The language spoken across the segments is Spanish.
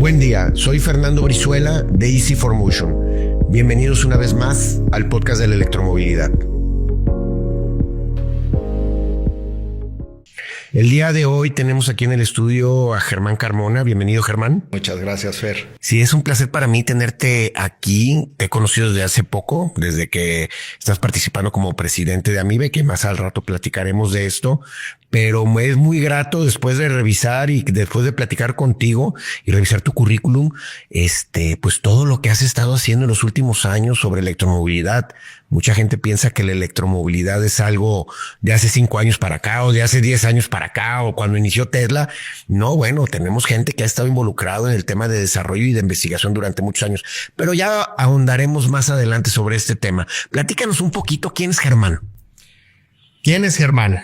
Buen día, soy Fernando Brizuela de Easy4Motion. Bienvenidos una vez más al podcast de la electromovilidad. El día de hoy tenemos aquí en el estudio a Germán Carmona. Bienvenido, Germán. Muchas gracias, Fer. Sí, es un placer para mí tenerte aquí. Te he conocido desde hace poco, desde que estás participando como presidente de Amibe, que más al rato platicaremos de esto. Pero me es muy grato después de revisar y después de platicar contigo y revisar tu currículum, pues todo lo que has estado haciendo en los últimos años sobre electromovilidad. Mucha gente piensa que la electromovilidad es algo de hace 5 años para acá o de hace 10 años para acá o cuando inició Tesla. No, bueno, tenemos gente que ha estado involucrado en el tema de desarrollo y de investigación durante muchos años, pero ya ahondaremos más adelante sobre este tema. Platícanos un poquito, ¿quién es Germán? ¿Quién es Germán?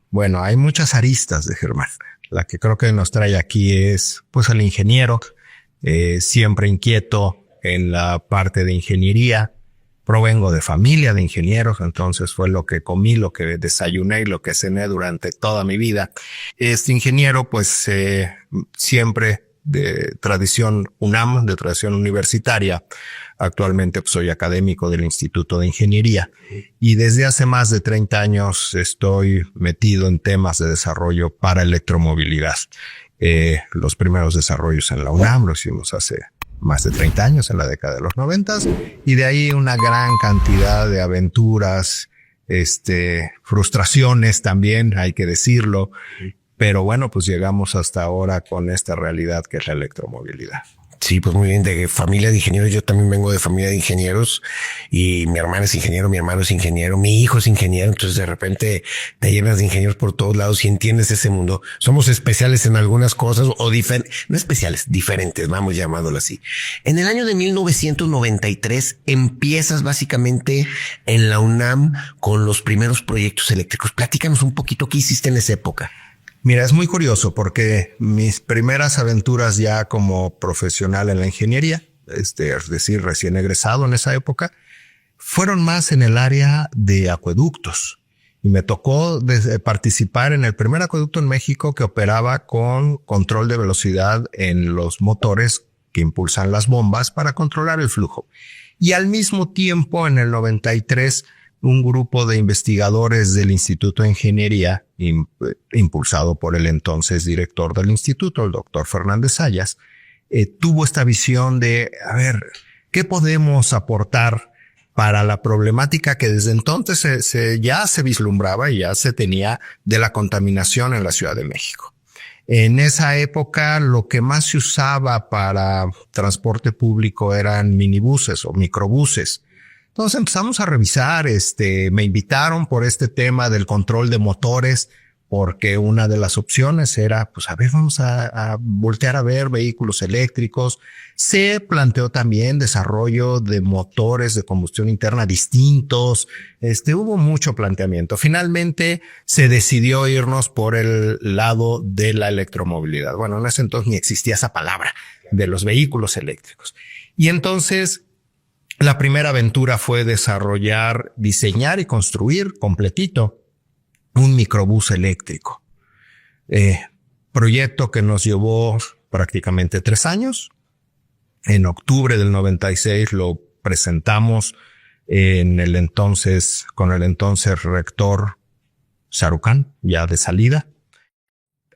Bueno, hay muchas aristas de Germán. La que creo que nos trae aquí es pues el ingeniero, siempre inquieto en la parte de ingeniería. Provengo de familia de ingenieros, entonces fue lo que comí, lo que desayuné y lo que cené durante toda mi vida. Este ingeniero pues siempre de tradición UNAM, de tradición universitaria. Actualmente pues, soy académico del Instituto de Ingeniería y desde hace más de 30 años estoy metido en temas de desarrollo para electromovilidad. Los primeros desarrollos en la UNAM los hicimos hace más de 30 años, en la década de los 90, y de ahí una gran cantidad de aventuras, frustraciones también, hay que decirlo. Pero bueno, pues llegamos hasta ahora con esta realidad que es la electromovilidad. Sí, pues muy bien, de familia de ingenieros. Yo también vengo de familia de ingenieros y mi hermana es ingeniero, mi hermano es ingeniero, mi hijo es ingeniero. Entonces de repente te llenas de ingenieros por todos lados y entiendes ese mundo. Somos especiales en algunas cosas o no especiales, diferentes, vamos llamándolo así. En el año de 1993 empiezas básicamente en la UNAM con los primeros proyectos eléctricos. Platícanos un poquito qué hiciste en esa época. Mira, es muy curioso porque mis primeras aventuras ya como profesional en la ingeniería, es decir, recién egresado en esa época, fueron más en el área de acueductos. Y me tocó participar en el primer acueducto en México que operaba con control de velocidad en los motores que impulsan las bombas para controlar el flujo. Y al mismo tiempo, en el 93, un grupo de investigadores del Instituto de Ingeniería, impulsado por el entonces director del instituto, el doctor Fernández Sayas, tuvo esta visión de, a ver, ¿qué podemos aportar para la problemática que desde entonces ya se vislumbraba y ya se tenía de la contaminación en la Ciudad de México? En esa época lo que más se usaba para transporte público eran minibuses o microbuses. Entonces empezamos a revisar, me invitaron por este tema del control de motores, porque una de las opciones era, pues a ver, vamos a voltear a ver vehículos eléctricos. Se planteó también desarrollo de motores de combustión interna distintos. Hubo mucho planteamiento. Finalmente se decidió irnos por el lado de la electromovilidad. Bueno, en ese entonces ni existía esa palabra de los vehículos eléctricos. Y entonces la primera aventura fue desarrollar, diseñar y construir completito un microbús eléctrico. Proyecto que nos llevó prácticamente 3 años. En octubre del 96 lo presentamos con el entonces rector Sarucán, ya de salida,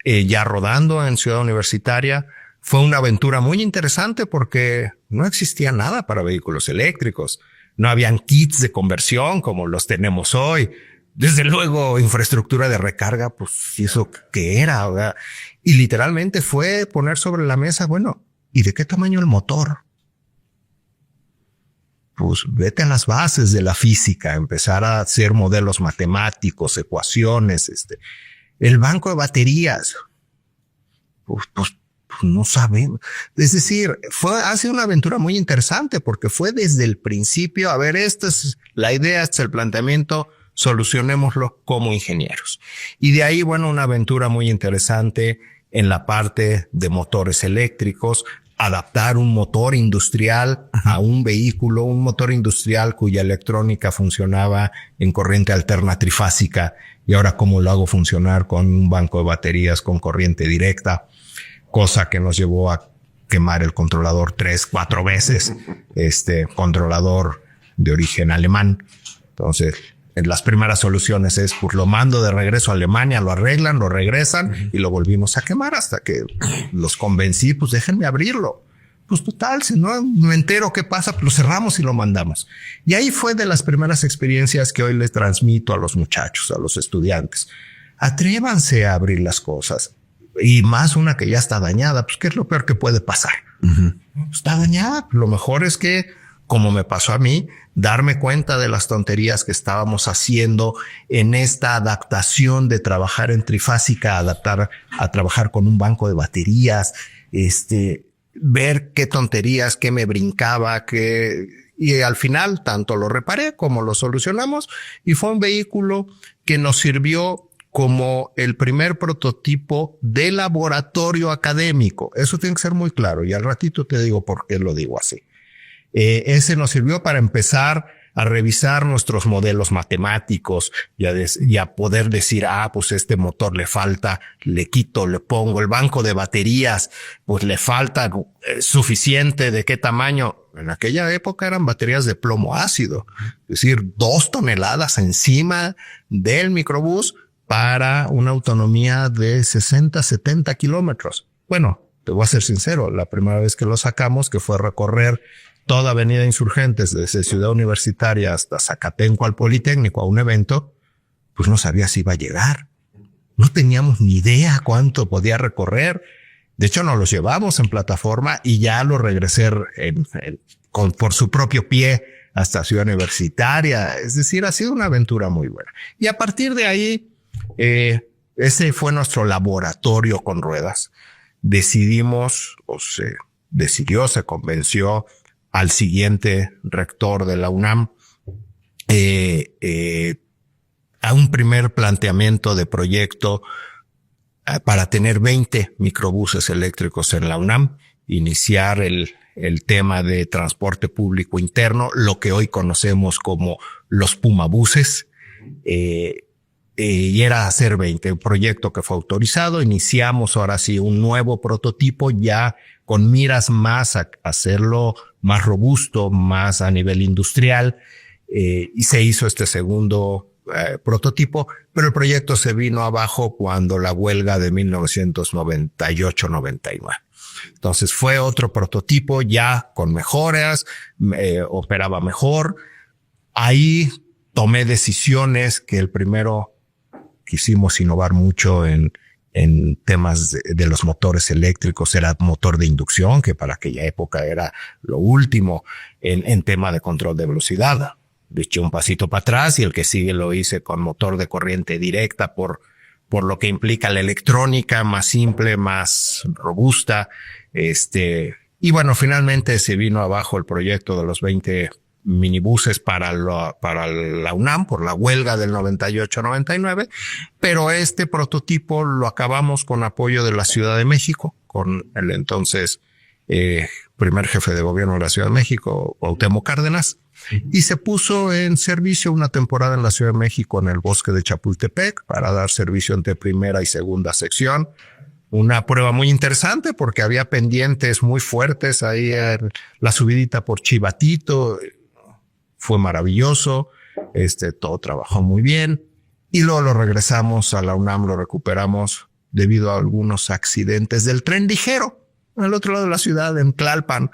ya rodando en Ciudad Universitaria. Fue una aventura muy interesante porque no existía nada para vehículos eléctricos. No habían kits de conversión como los tenemos hoy. Desde luego, infraestructura de recarga, pues, ¿y eso qué era? ¿Verdad? Y literalmente fue poner sobre la mesa, bueno, ¿y de qué tamaño el motor? Pues vete a las bases de la física, empezar a hacer modelos matemáticos, ecuaciones, el banco de baterías. Pues no sabemos. Es decir, ha sido una aventura muy interesante porque fue desde el principio, a ver, esta es la idea, este es el planteamiento, solucionémoslo como ingenieros. Y de ahí, bueno, una aventura muy interesante en la parte de motores eléctricos, adaptar un motor industrial a un vehículo, un motor industrial cuya electrónica funcionaba en corriente alterna trifásica y ahora cómo lo hago funcionar con un banco de baterías con corriente directa, cosa que nos llevó a quemar el controlador 3-4 veces, controlador de origen alemán. Entonces, en las primeras soluciones es, pues lo mando de regreso a Alemania, lo arreglan, lo regresan y lo volvimos a quemar hasta que los convencí, pues déjenme abrirlo. Pues total, si no me entero qué pasa, pues lo cerramos y lo mandamos. Y ahí fue de las primeras experiencias que hoy les transmito a los muchachos, a los estudiantes. Atrévanse a abrir las cosas. Y más una que ya está dañada, pues ¿qué es lo peor que puede pasar? Está dañada. Lo mejor es que, como me pasó a mí, darme cuenta de las tonterías que estábamos haciendo en esta adaptación de trabajar en trifásica, adaptar a trabajar con un banco de baterías, ver qué tonterías, qué me brincaba, y al final tanto lo reparé como lo solucionamos y fue un vehículo que nos sirvió como el primer prototipo de laboratorio académico. Eso tiene que ser muy claro y al ratito te digo por qué lo digo así. Ese nos sirvió para empezar a revisar nuestros modelos matemáticos y a poder decir, pues este motor le falta, le quito, le pongo el banco de baterías, pues le falta suficiente, ¿de qué tamaño? En aquella época eran baterías de plomo ácido, es decir, 2 toneladas encima del microbús para una autonomía de 60-70 kilómetros. Bueno, te voy a ser sincero, la primera vez que lo sacamos, que fue recorrer toda Avenida Insurgentes, desde Ciudad Universitaria hasta Zacatenco al Politécnico, a un evento, pues no sabía si iba a llegar. No teníamos ni idea cuánto podía recorrer. De hecho, nos los llevamos en plataforma y ya lo regresé por su propio pie hasta Ciudad Universitaria. Es decir, ha sido una aventura muy buena. Y a partir de ahí, ese fue nuestro laboratorio con ruedas. Se convenció al siguiente rector de la UNAM a un primer planteamiento de proyecto para tener 20 microbuses eléctricos en la UNAM, iniciar el tema de transporte público interno, lo que hoy conocemos como los Pumabuses, y era hacer 20, un proyecto que fue autorizado. Iniciamos ahora sí un nuevo prototipo ya con miras más a hacerlo más robusto, más a nivel industrial, y se hizo este segundo prototipo, pero el proyecto se vino abajo cuando la huelga de 1998-99. Entonces fue otro prototipo ya con mejoras, operaba mejor. Ahí tomé decisiones que el primero quisimos innovar mucho en temas de los motores eléctricos, era motor de inducción, que para aquella época era lo último en tema de control de velocidad. Le eché un pasito para atrás y el que sigue lo hice con motor de corriente directa por lo que implica la electrónica más simple, más robusta. Y bueno, finalmente se vino abajo el proyecto de los 20 minibuses para la UNAM por la huelga del 98-99, pero este prototipo lo acabamos con apoyo de la Ciudad de México, con el entonces primer jefe de gobierno de la Ciudad de México, Cuauhtémoc Cárdenas, y se puso en servicio una temporada en la Ciudad de México en el bosque de Chapultepec para dar servicio entre primera y segunda sección. Una prueba muy interesante porque había pendientes muy fuertes ahí, la subidita por Chivatito. Fue maravilloso, todo trabajó muy bien y luego lo regresamos a la UNAM, lo recuperamos debido a algunos accidentes del tren ligero al otro lado de la ciudad, en Tlalpan.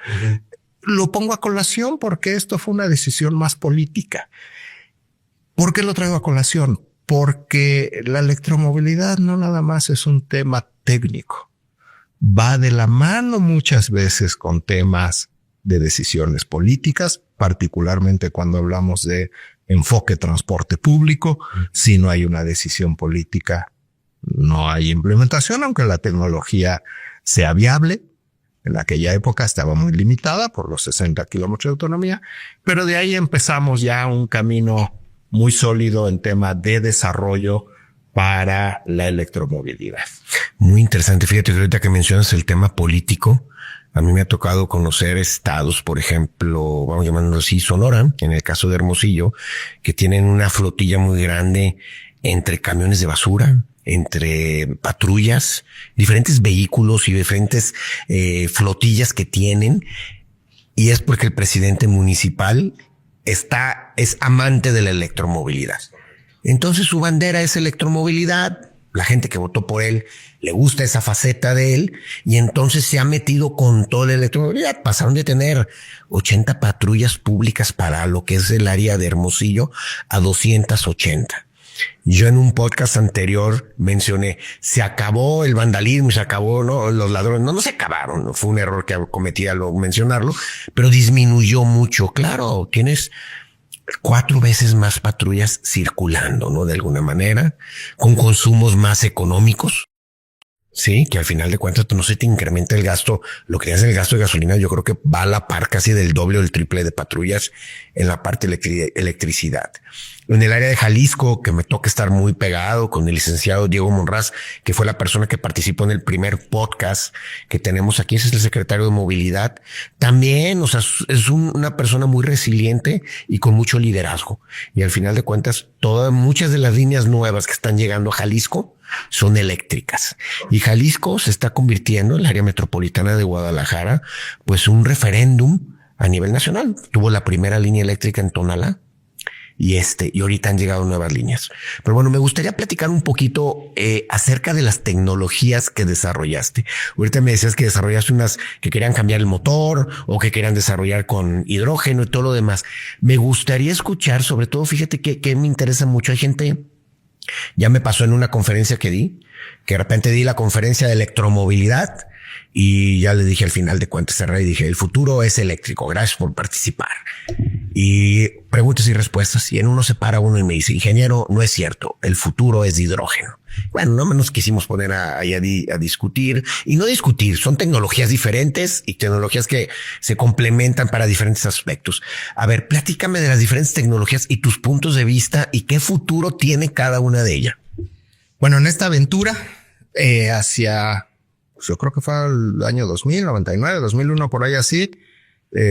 Lo pongo a colación porque esto fue una decisión más política. ¿Por qué lo traigo a colación? Porque la electromovilidad no nada más es un tema técnico, va de la mano muchas veces con temas de decisiones políticas, particularmente cuando hablamos de enfoque transporte público. Si no hay una decisión política, no hay implementación, aunque la tecnología sea viable. En aquella época estaba muy limitada por los 60 kilómetros de autonomía, pero de ahí empezamos ya un camino muy sólido en tema de desarrollo para la electromovilidad. Muy interesante. Fíjate que ahorita que mencionas el tema político, a mí me ha tocado conocer estados, por ejemplo, vamos llamándolo así, Sonora, en el caso de Hermosillo, que tienen una flotilla muy grande entre camiones de basura, entre patrullas, diferentes vehículos y diferentes flotillas que tienen. Y es porque el presidente municipal es amante de la electromovilidad. Entonces su bandera es electromovilidad. La gente que votó por él le gusta esa faceta de él y entonces se ha metido con toda la electromovilidad. Pasaron de tener 80 patrullas públicas para lo que es el área de Hermosillo a 280. Yo en un podcast anterior mencioné, se acabó el vandalismo, se acabó, ¿no? Los ladrones, no se acabaron, ¿no? Fue un error que cometí al mencionarlo, pero disminuyó mucho. Claro, tienes 4 veces más patrullas circulando, ¿no? De alguna manera, con consumos más económicos. Sí, que al final de cuentas no se te incrementa el gasto. Lo que es el gasto de gasolina, yo creo que va a la par casi del doble o el triple de patrullas en la parte de electricidad. En el área de Jalisco, que me toca estar muy pegado con el licenciado Diego Monraz, que fue la persona que participó en el primer podcast que tenemos aquí, ese es el secretario de movilidad. También, o sea, es una persona muy resiliente y con mucho liderazgo. Y al final de cuentas, muchas de las líneas nuevas que están llegando a Jalisco son eléctricas. Y Jalisco se está convirtiendo, el área metropolitana de Guadalajara, pues un referéndum a nivel nacional. Tuvo la primera línea eléctrica en Tonalá y ahorita han llegado nuevas líneas. Pero bueno, me gustaría platicar un poquito acerca de las tecnologías que desarrollaste. Ahorita me decías que desarrollaste unas que querían cambiar el motor o que querían desarrollar con hidrógeno y todo lo demás. Me gustaría escuchar, sobre todo, fíjate que me interesa mucho. Hay gente, ya me pasó en una conferencia que de repente di la conferencia de electromovilidad y ya le dije al final de cuentas, cerré y dije, el futuro es eléctrico, gracias por participar. Y preguntas y respuestas, y en uno se para uno y me dice, ingeniero, no es cierto, el futuro es de hidrógeno. Bueno, no nos quisimos poner a discutir, y no discutir, son tecnologías diferentes y tecnologías que se complementan para diferentes aspectos. A ver, platícame de las diferentes tecnologías y tus puntos de vista y qué futuro tiene cada una de ellas. Bueno, en esta aventura, yo creo que fue el año 2000, 99, 2001, por ahí así,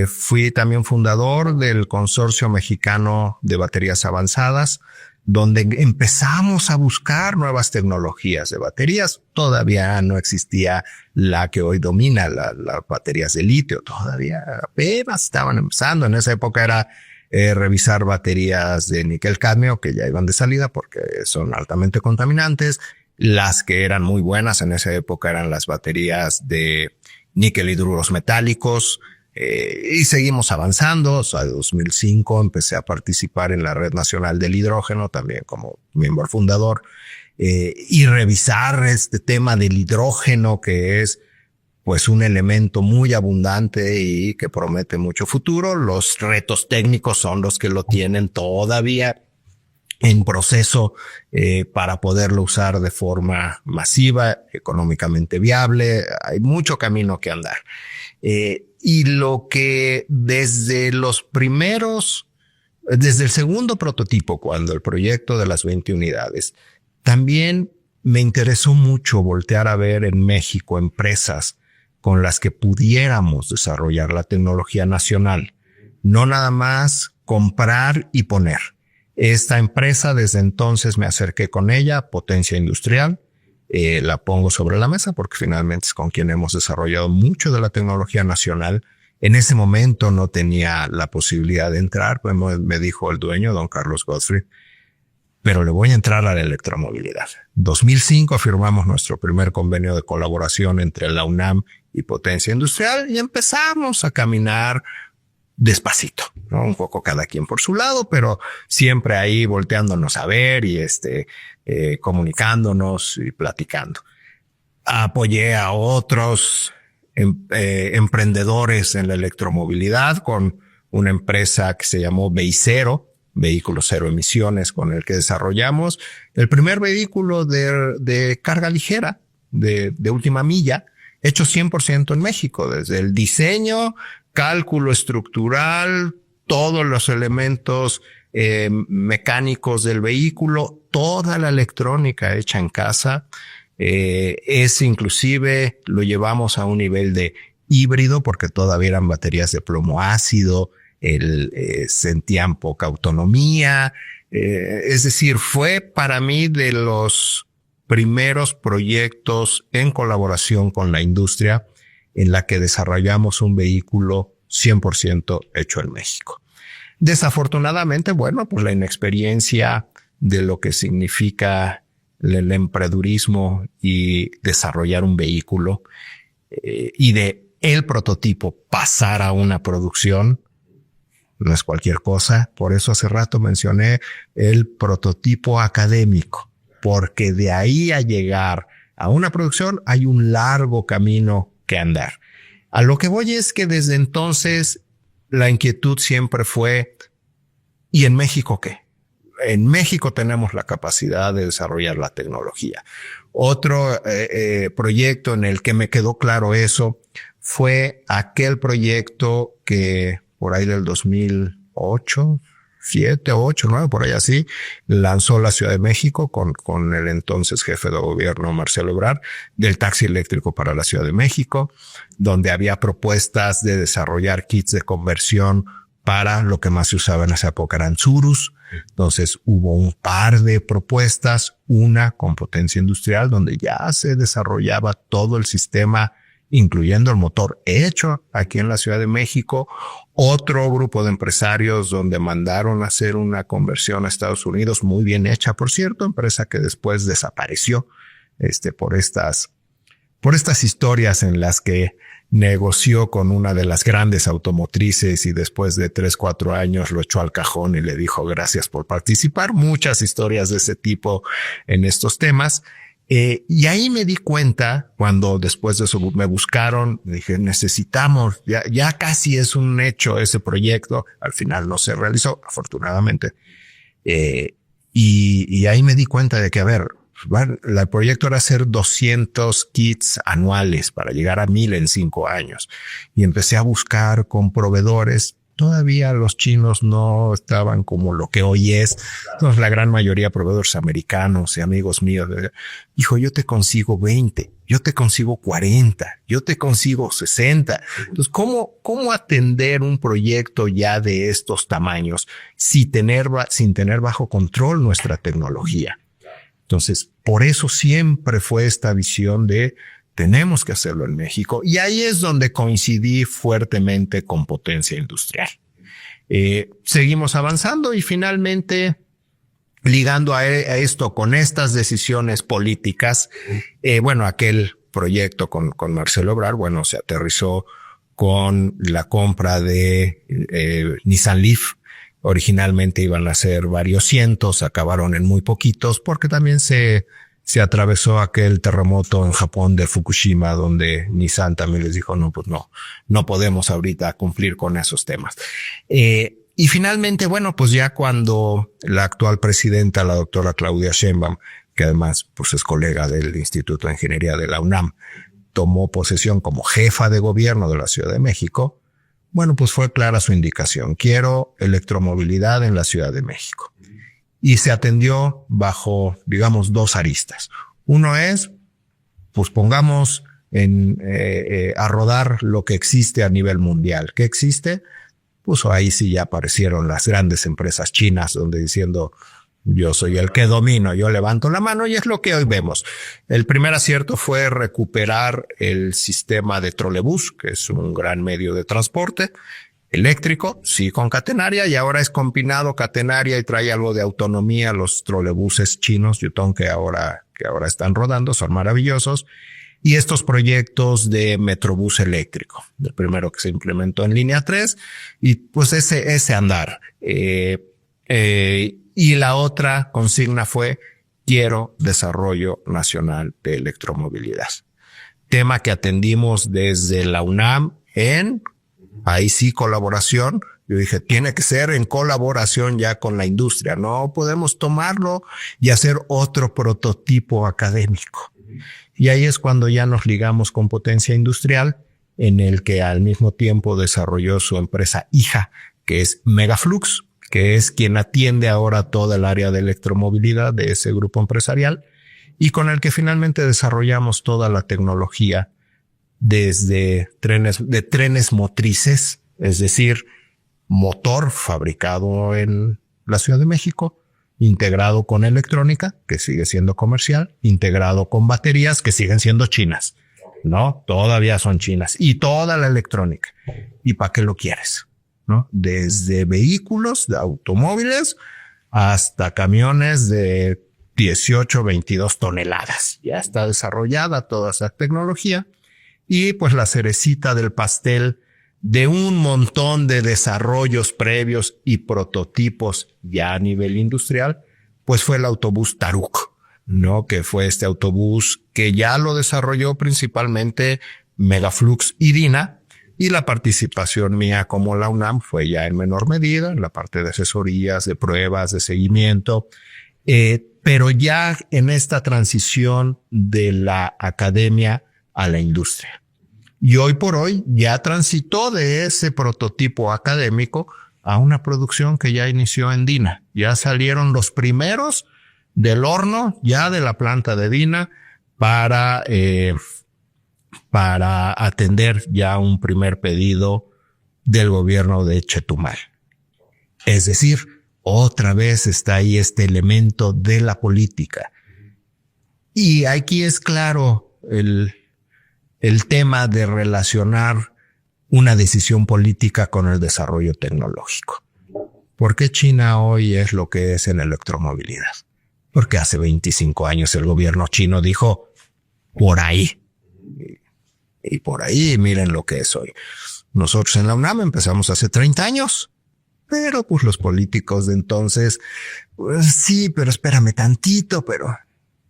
fui también fundador del Consorcio Mexicano de Baterías Avanzadas, donde empezamos a buscar nuevas tecnologías de baterías. Todavía no existía la que hoy domina, las baterías de litio. Todavía apenas estaban empezando. En esa época era revisar baterías de níquel cadmio que ya iban de salida porque son altamente contaminantes. Las que eran muy buenas en esa época eran las baterías de níquel hidruros metálicos. Y seguimos avanzando. O sea, en 2005 empecé a participar en la Red Nacional del Hidrógeno, también como miembro fundador, y revisar este tema del hidrógeno, que es pues un elemento muy abundante y que promete mucho futuro. Los retos técnicos son los que lo tienen todavía en proceso para poderlo usar de forma masiva, económicamente viable. Hay mucho camino que andar. Y lo que desde el segundo prototipo, cuando el proyecto de las 20 unidades, también me interesó mucho voltear a ver en México empresas con las que pudiéramos desarrollar la tecnología nacional, no nada más comprar y poner. Esta empresa, desde entonces me acerqué con ella, Potencia Industrial, la pongo sobre la mesa porque finalmente es con quien hemos desarrollado mucho de la tecnología nacional. En ese momento no tenía la posibilidad de entrar, pues me dijo el dueño, don Carlos Godfrey, pero le voy a entrar a la electromovilidad. 2005 firmamos nuestro primer convenio de colaboración entre la UNAM y Potencia Industrial y empezamos a caminar despacito, ¿no? Un poco cada quien por su lado, pero siempre ahí volteándonos a ver y comunicándonos y platicando. Apoyé a otros emprendedores en la electromovilidad con una empresa que se llamó Veicero, Vehículos Cero Emisiones, con el que desarrollamos el primer vehículo de carga ligera de última milla, hecho 100% en México, desde el diseño, cálculo estructural, todos los elementos mecánicos del vehículo, toda la electrónica hecha en casa. Inclusive lo llevamos a un nivel de híbrido porque todavía eran baterías de plomo ácido, sentían poca autonomía. Es decir, fue para mí de los primeros proyectos en colaboración con la industria en la que desarrollamos un vehículo 100% hecho en México. Desafortunadamente, bueno, pues la inexperiencia de lo que significa el emprendedurismo y desarrollar un vehículo y de el prototipo pasar a una producción no es cualquier cosa. Por eso hace rato mencioné el prototipo académico, porque de ahí a llegar a una producción hay un largo camino que andar. A lo que voy es que desde entonces la inquietud siempre fue, ¿y en México qué? En México tenemos la capacidad de desarrollar la tecnología. Otro proyecto en el que me quedó claro eso fue aquel proyecto que por ahí del 2008, 7, 8, 9, por ahí así, lanzó la Ciudad de México con el entonces jefe de gobierno Marcelo Ebrard del taxi eléctrico para la Ciudad de México, donde había propuestas de desarrollar kits de conversión para lo que más se usaba en esa época eran Tsurus. Entonces hubo un par de propuestas, una con potencia industrial donde ya se desarrollaba todo el sistema, incluyendo el motor hecho aquí en la Ciudad de México. Otro grupo de empresarios donde mandaron a hacer una conversión a Estados Unidos muy bien hecha, por cierto, empresa que después desapareció, por estas historias en las que negoció con una de las grandes automotrices y después de 3, 4 años lo echó al cajón y le dijo gracias por participar. Muchas historias de ese tipo en estos temas. Y ahí me di cuenta, cuando después de eso me buscaron, dije, necesitamos, ya casi es un hecho ese proyecto. Al final no se realizó, afortunadamente. Y ahí me di cuenta de que, a ver, el proyecto era hacer 200 kits anuales para llegar a 1000 en 5 años. Y empecé a buscar con proveedores. Todavía los chinos no estaban como lo que hoy es. Entonces, la gran mayoría de proveedores americanos y amigos míos, dijo, yo te consigo 20, yo te consigo 40, yo te consigo 60. Entonces, ¿cómo atender un proyecto ya de estos tamaños sin tener bajo control nuestra tecnología? Entonces, por eso siempre fue esta visión de tenemos que hacerlo en México. Y ahí es donde coincidí fuertemente con Potencia Industrial. Seguimos avanzando y finalmente, ligando a esto con estas decisiones políticas, aquel proyecto con Marcelo Ebrard, se aterrizó con la compra de Nissan Leaf. Originalmente iban a ser varios cientos, acabaron en muy poquitos porque también se atravesó aquel terremoto en Japón de Fukushima, donde Nissan también les dijo, no podemos ahorita cumplir con esos temas. Y finalmente, ya cuando la actual presidenta, la doctora Claudia Sheinbaum, que además es colega del Instituto de Ingeniería de la UNAM, tomó posesión como jefa de gobierno de la Ciudad de México, fue clara su indicación. Quiero electromovilidad en la Ciudad de México. Y se atendió bajo, digamos, 2 aristas. Uno es, pongamos a rodar lo que existe a nivel mundial. ¿Qué existe? Ahí sí ya aparecieron las grandes empresas chinas donde diciendo, yo soy el que domino, yo levanto la mano y es lo que hoy vemos. El primer acierto fue recuperar el sistema de trolebús, que es un gran medio de transporte eléctrico, sí con catenaria, y ahora es combinado catenaria y trae algo de autonomía. Los trolebuses chinos, Yutong, que ahora están rodando, son maravillosos. Y estos proyectos de Metrobús eléctrico, el primero que se implementó en línea 3, y ese andar. Y la otra consigna fue, quiero desarrollo nacional de electromovilidad. Tema que atendimos desde la UNAM ahí sí colaboración. Yo dije, tiene que ser en colaboración ya con la industria. No podemos tomarlo y hacer otro prototipo académico. Y ahí es cuando ya nos ligamos con Potencia Industrial, en el que al mismo tiempo desarrolló su empresa hija, que es Megaflux, que es quien atiende ahora toda el área de electromovilidad de ese grupo empresarial, y con el que finalmente desarrollamos toda la tecnología desde trenes motrices, es decir, motor fabricado en la Ciudad de México, integrado con electrónica, que sigue siendo comercial, integrado con baterías, que siguen siendo chinas. No, todavía son chinas, y toda la electrónica. ¿Y para qué lo quieres? ¿No? Desde vehículos, de automóviles, hasta camiones de 18, 22 toneladas. Ya está desarrollada toda esa tecnología. Y pues la cerecita del pastel de un montón de desarrollos previos y prototipos ya a nivel industrial, pues fue el autobús Taruk, ¿no? Que fue este autobús que ya lo desarrolló principalmente Megaflux y DINA, y la participación mía como la UNAM fue ya en menor medida en la parte de asesorías, de pruebas, de seguimiento, pero ya en esta transición de la academia a la industria. Y hoy por hoy ya transitó de ese prototipo académico a una producción que ya inició en DINA. Ya salieron los primeros del horno, ya de la planta de DINA, para atender ya un primer pedido del gobierno de Chetumal. Es decir, otra vez está ahí este elemento de la política. Y aquí es claro el tema de relacionar una decisión política con el desarrollo tecnológico. ¿Por qué China hoy es lo que es en electromovilidad? Porque hace 25 años el gobierno chino dijo, por ahí. Y por ahí miren lo que es hoy. Nosotros en la UNAM empezamos hace 30 años. Pero pues los políticos de entonces, pues sí, pero espérame tantito, pero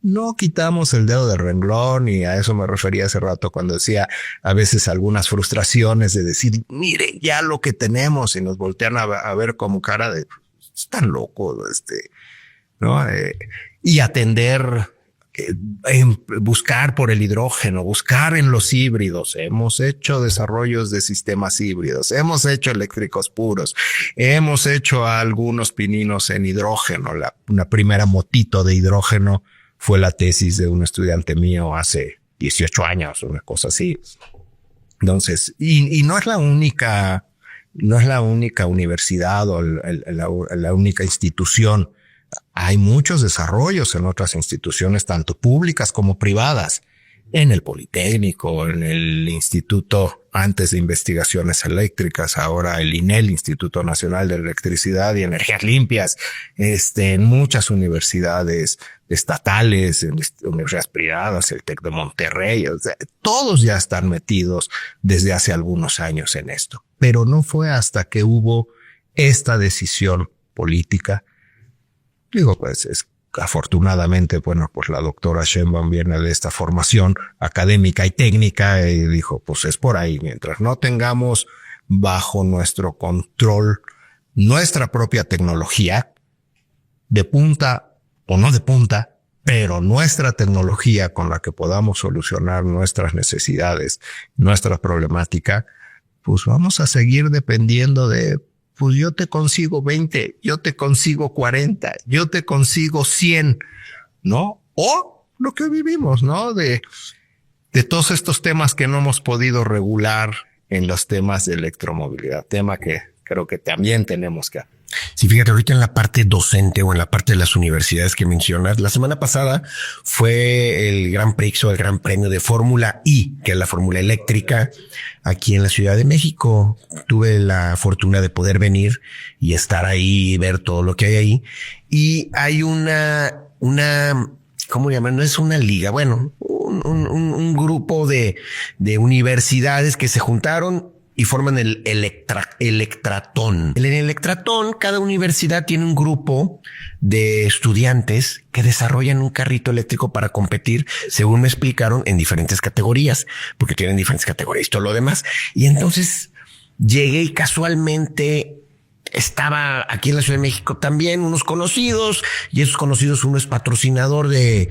no quitamos el dedo del renglón, y a eso me refería hace rato cuando decía a veces algunas frustraciones de decir, mire ya lo que tenemos, y nos voltean a ver como cara de, están locos, ¿no? Y atender, buscar por el hidrógeno, buscar en los híbridos. Hemos hecho desarrollos de sistemas híbridos, hemos hecho eléctricos puros, hemos hecho algunos pininos en hidrógeno. Una primera motito de hidrógeno fue la tesis de un estudiante mío hace 18 años, una cosa así. Entonces, y no es la única universidad o la única institución. Hay muchos desarrollos en otras instituciones, tanto públicas como privadas, en el Politécnico, en el Instituto antes de Investigaciones Eléctricas, ahora el INEL, Instituto Nacional de Electricidad y Energías Limpias, en muchas universidades estatales, en universidades privadas, el TEC de Monterrey, o sea, todos ya están metidos desde hace algunos años en esto. Pero no fue hasta que hubo esta decisión política. Digo, pues afortunadamente, bueno, pues la doctora Sheinbaum viene de esta formación académica y técnica y dijo, pues es por ahí. Mientras no tengamos bajo nuestro control nuestra propia tecnología, de punta o no de punta, pero nuestra tecnología con la que podamos solucionar nuestras necesidades, nuestra problemática, pues vamos a seguir dependiendo de, pues yo te consigo 20, yo te consigo 40, yo te consigo 100, ¿no? O lo que vivimos, ¿no? De todos estos temas que no hemos podido regular en los temas de electromovilidad, tema que creo que también tenemos que... Sí, fíjate, ahorita en la parte docente o en la parte de las universidades que mencionas, la semana pasada fue el Gran Prix o el Gran Premio de Fórmula I, que es la Fórmula Eléctrica, aquí en la Ciudad de México. Tuve la fortuna de poder venir y estar ahí y ver todo lo que hay ahí. Y hay una, ¿cómo llaman? No es una liga, bueno, un grupo de universidades que se juntaron y forman el Electratón. En el Electratón, cada universidad tiene un grupo de estudiantes que desarrollan un carrito eléctrico para competir, según me explicaron, en diferentes categorías, porque tienen diferentes categorías y todo lo demás. Y entonces llegué y casualmente estaba aquí en la Ciudad de México también unos conocidos, y esos conocidos, uno es patrocinador de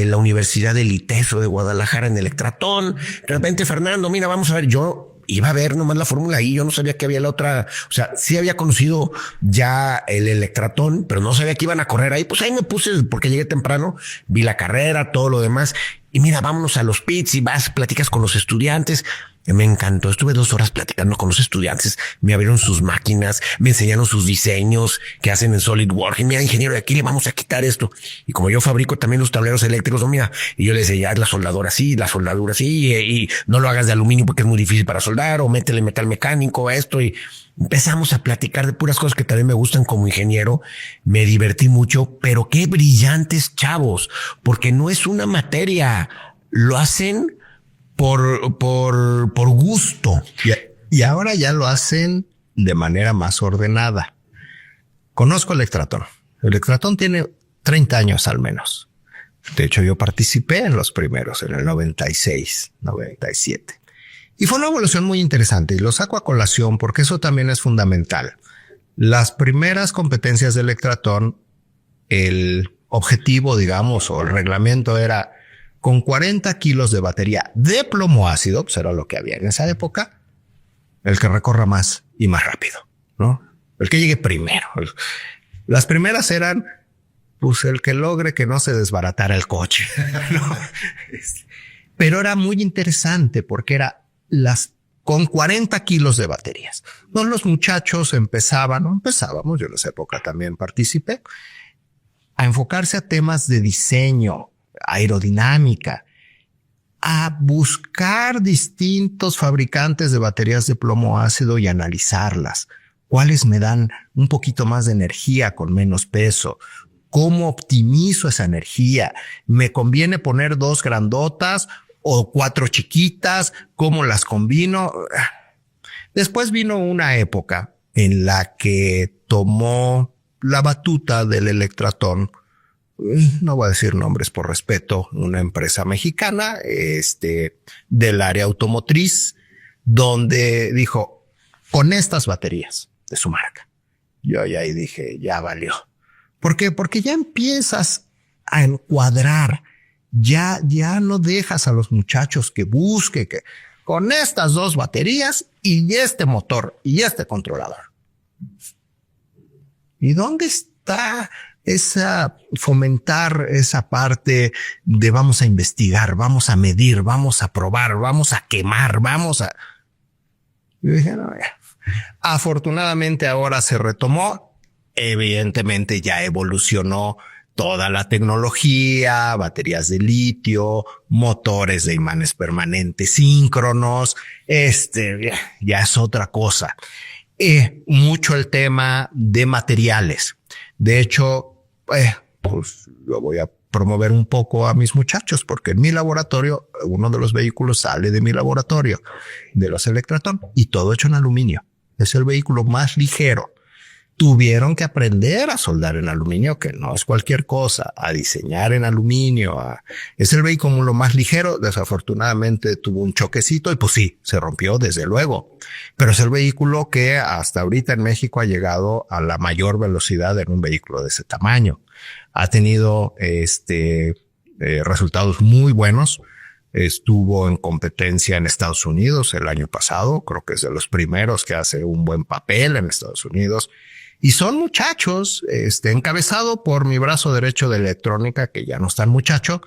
la Universidad del ITESO de Guadalajara en el Electratón. De repente, Fernando, mira, vamos a ver, yo iba a ver nomás la Fórmula I, yo no sabía que había la otra, o sea, sí había conocido ya el Electratón, pero no sabía que iban a correr ahí. Pues ahí me puse, porque llegué temprano, vi la carrera, todo lo demás, y mira, vámonos a los pits y vas, platicas con los estudiantes. Me encantó. Estuve 2 horas platicando con los estudiantes. Me abrieron sus máquinas, me enseñaron sus diseños que hacen en SolidWorks. Y mira, ingeniero, de aquí le vamos a quitar esto. Y como yo fabrico también los tableros eléctricos, no, mira, y yo les decía, haz la soldadura así, la soldadura así, y no lo hagas de aluminio porque es muy difícil para soldar, o métele metal mecánico a esto. Y empezamos a platicar de puras cosas que también me gustan como ingeniero. Me divertí mucho, pero qué brillantes chavos, porque no es una materia, lo hacen por gusto. Y ahora ya lo hacen de manera más ordenada. Conozco Electratón. Electratón tiene 30 años al menos. De hecho, yo participé en los primeros, en el 96, 97. Y fue una evolución muy interesante y lo saco a colación porque eso también es fundamental. Las primeras competencias de Electratón, el objetivo, digamos, o el reglamento era con 40 kilos de batería de plomo ácido, pues era lo que había en esa época, el que recorra más y más rápido, ¿no? El que llegue primero. Las primeras eran, pues, el que logre que no se desbaratara el coche, ¿no? Pero era muy interesante porque era con 40 kilos de baterías. No, los muchachos empezábamos, yo en esa época también participé, a enfocarse a temas de diseño, aerodinámica, a buscar distintos fabricantes de baterías de plomo ácido y analizarlas. ¿Cuáles me dan un poquito más de energía con menos peso? ¿Cómo optimizo esa energía? ¿Me conviene poner 2 grandotas o 4 chiquitas? ¿Cómo las combino? Después vino una época en la que tomó la batuta del Electratón, no voy a decir nombres por respeto, una empresa mexicana, del área automotriz, donde dijo, con estas baterías de su marca. Yo ya ahí dije, ya valió. ¿Por qué? Porque ya empiezas a encuadrar, ya no dejas a los muchachos que busque que con estas 2 baterías y este motor y este controlador. ¿Y dónde está fomentar esa parte de vamos a investigar, vamos a medir, vamos a probar, vamos a quemar, Yo dije, no, ya. Afortunadamente ahora se retomó. Evidentemente ya evolucionó toda la tecnología, baterías de litio, motores de imanes permanentes síncronos. Ya es otra cosa. Mucho el tema de materiales. De hecho, pues yo voy a promover un poco a mis muchachos porque en mi laboratorio, uno de los vehículos sale de mi laboratorio, de los Electratón, y todo hecho en aluminio. Es el vehículo más ligero. Tuvieron que aprender a soldar en aluminio, que no es cualquier cosa, a diseñar en aluminio. Es el vehículo más ligero. Desafortunadamente tuvo un choquecito y pues sí, se rompió desde luego. Pero es el vehículo que hasta ahorita en México ha llegado a la mayor velocidad en un vehículo de ese tamaño. Ha tenido resultados muy buenos. Estuvo en competencia en Estados Unidos el año pasado. Creo que es de los primeros que hace un buen papel en Estados Unidos. Y son muchachos, encabezado por mi brazo derecho de electrónica, que ya no es tan muchacho,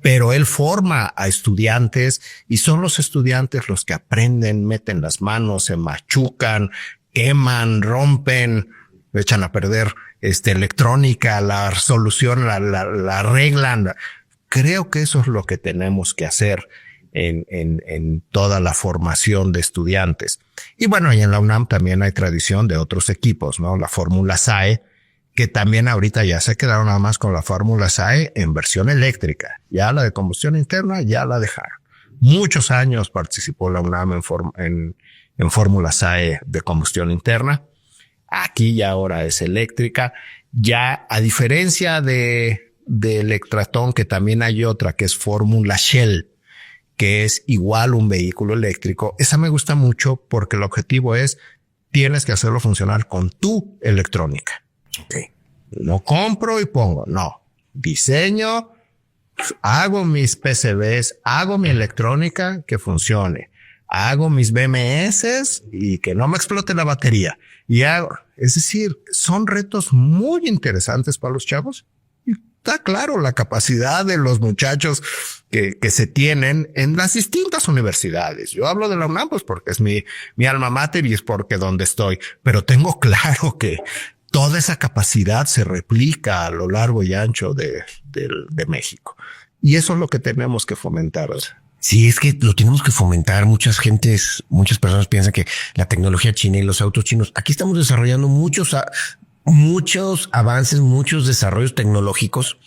pero él forma a estudiantes y son los estudiantes los que aprenden, meten las manos, se machucan, queman, rompen, echan a perder electrónica, la solución, la arreglan. Creo que eso es lo que tenemos que hacer en toda la formación de estudiantes. Y bueno, y en la UNAM también hay tradición de otros equipos, ¿no? La Fórmula SAE, que también ahorita ya se quedaron nada más con la Fórmula SAE en versión eléctrica. Ya la de combustión interna ya la dejaron. Muchos años participó la UNAM en Fórmula SAE de combustión interna. Aquí ya ahora es eléctrica. Ya a diferencia de Electratón, que también hay otra que es Fórmula Shell, que es igual un vehículo eléctrico. Esa me gusta mucho porque el objetivo es, tienes que hacerlo funcionar con tu electrónica. Okay. No compro y pongo, no. Diseño, hago mis PCBs, hago mi electrónica que funcione. Hago mis BMS y que no me explote la batería. Es decir, son retos muy interesantes para los chavos y está claro la capacidad de los muchachos que se tienen en las distintas universidades. Yo hablo de la UNAM pues porque es mi alma mater y es porque donde estoy, pero tengo claro que toda esa capacidad se replica a lo largo y ancho de México. Y eso es lo que tenemos que fomentar. Sí, es que lo tenemos que fomentar. Muchas personas piensan que la tecnología china y los autos chinos, aquí estamos desarrollando muchos avances, muchos desarrollos tecnológicos,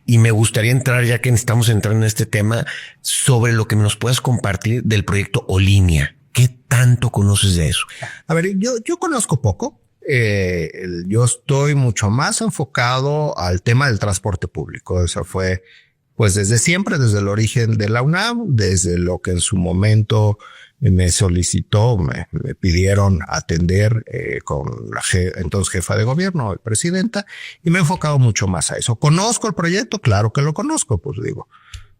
y me gustaría entrar, ya que estamos entrando en este tema, sobre lo que nos puedas compartir del proyecto Olinia. ¿Qué tanto conoces de eso? A ver, yo conozco poco. Yo estoy mucho más enfocado al tema del transporte público. Eso fue, pues desde siempre, desde el origen de la UNAM, desde lo que en su momento me solicitó, me pidieron atender con la entonces jefa de gobierno, el presidenta, y me he enfocado mucho más a eso. ¿Conozco el proyecto? Claro que lo conozco, pues digo,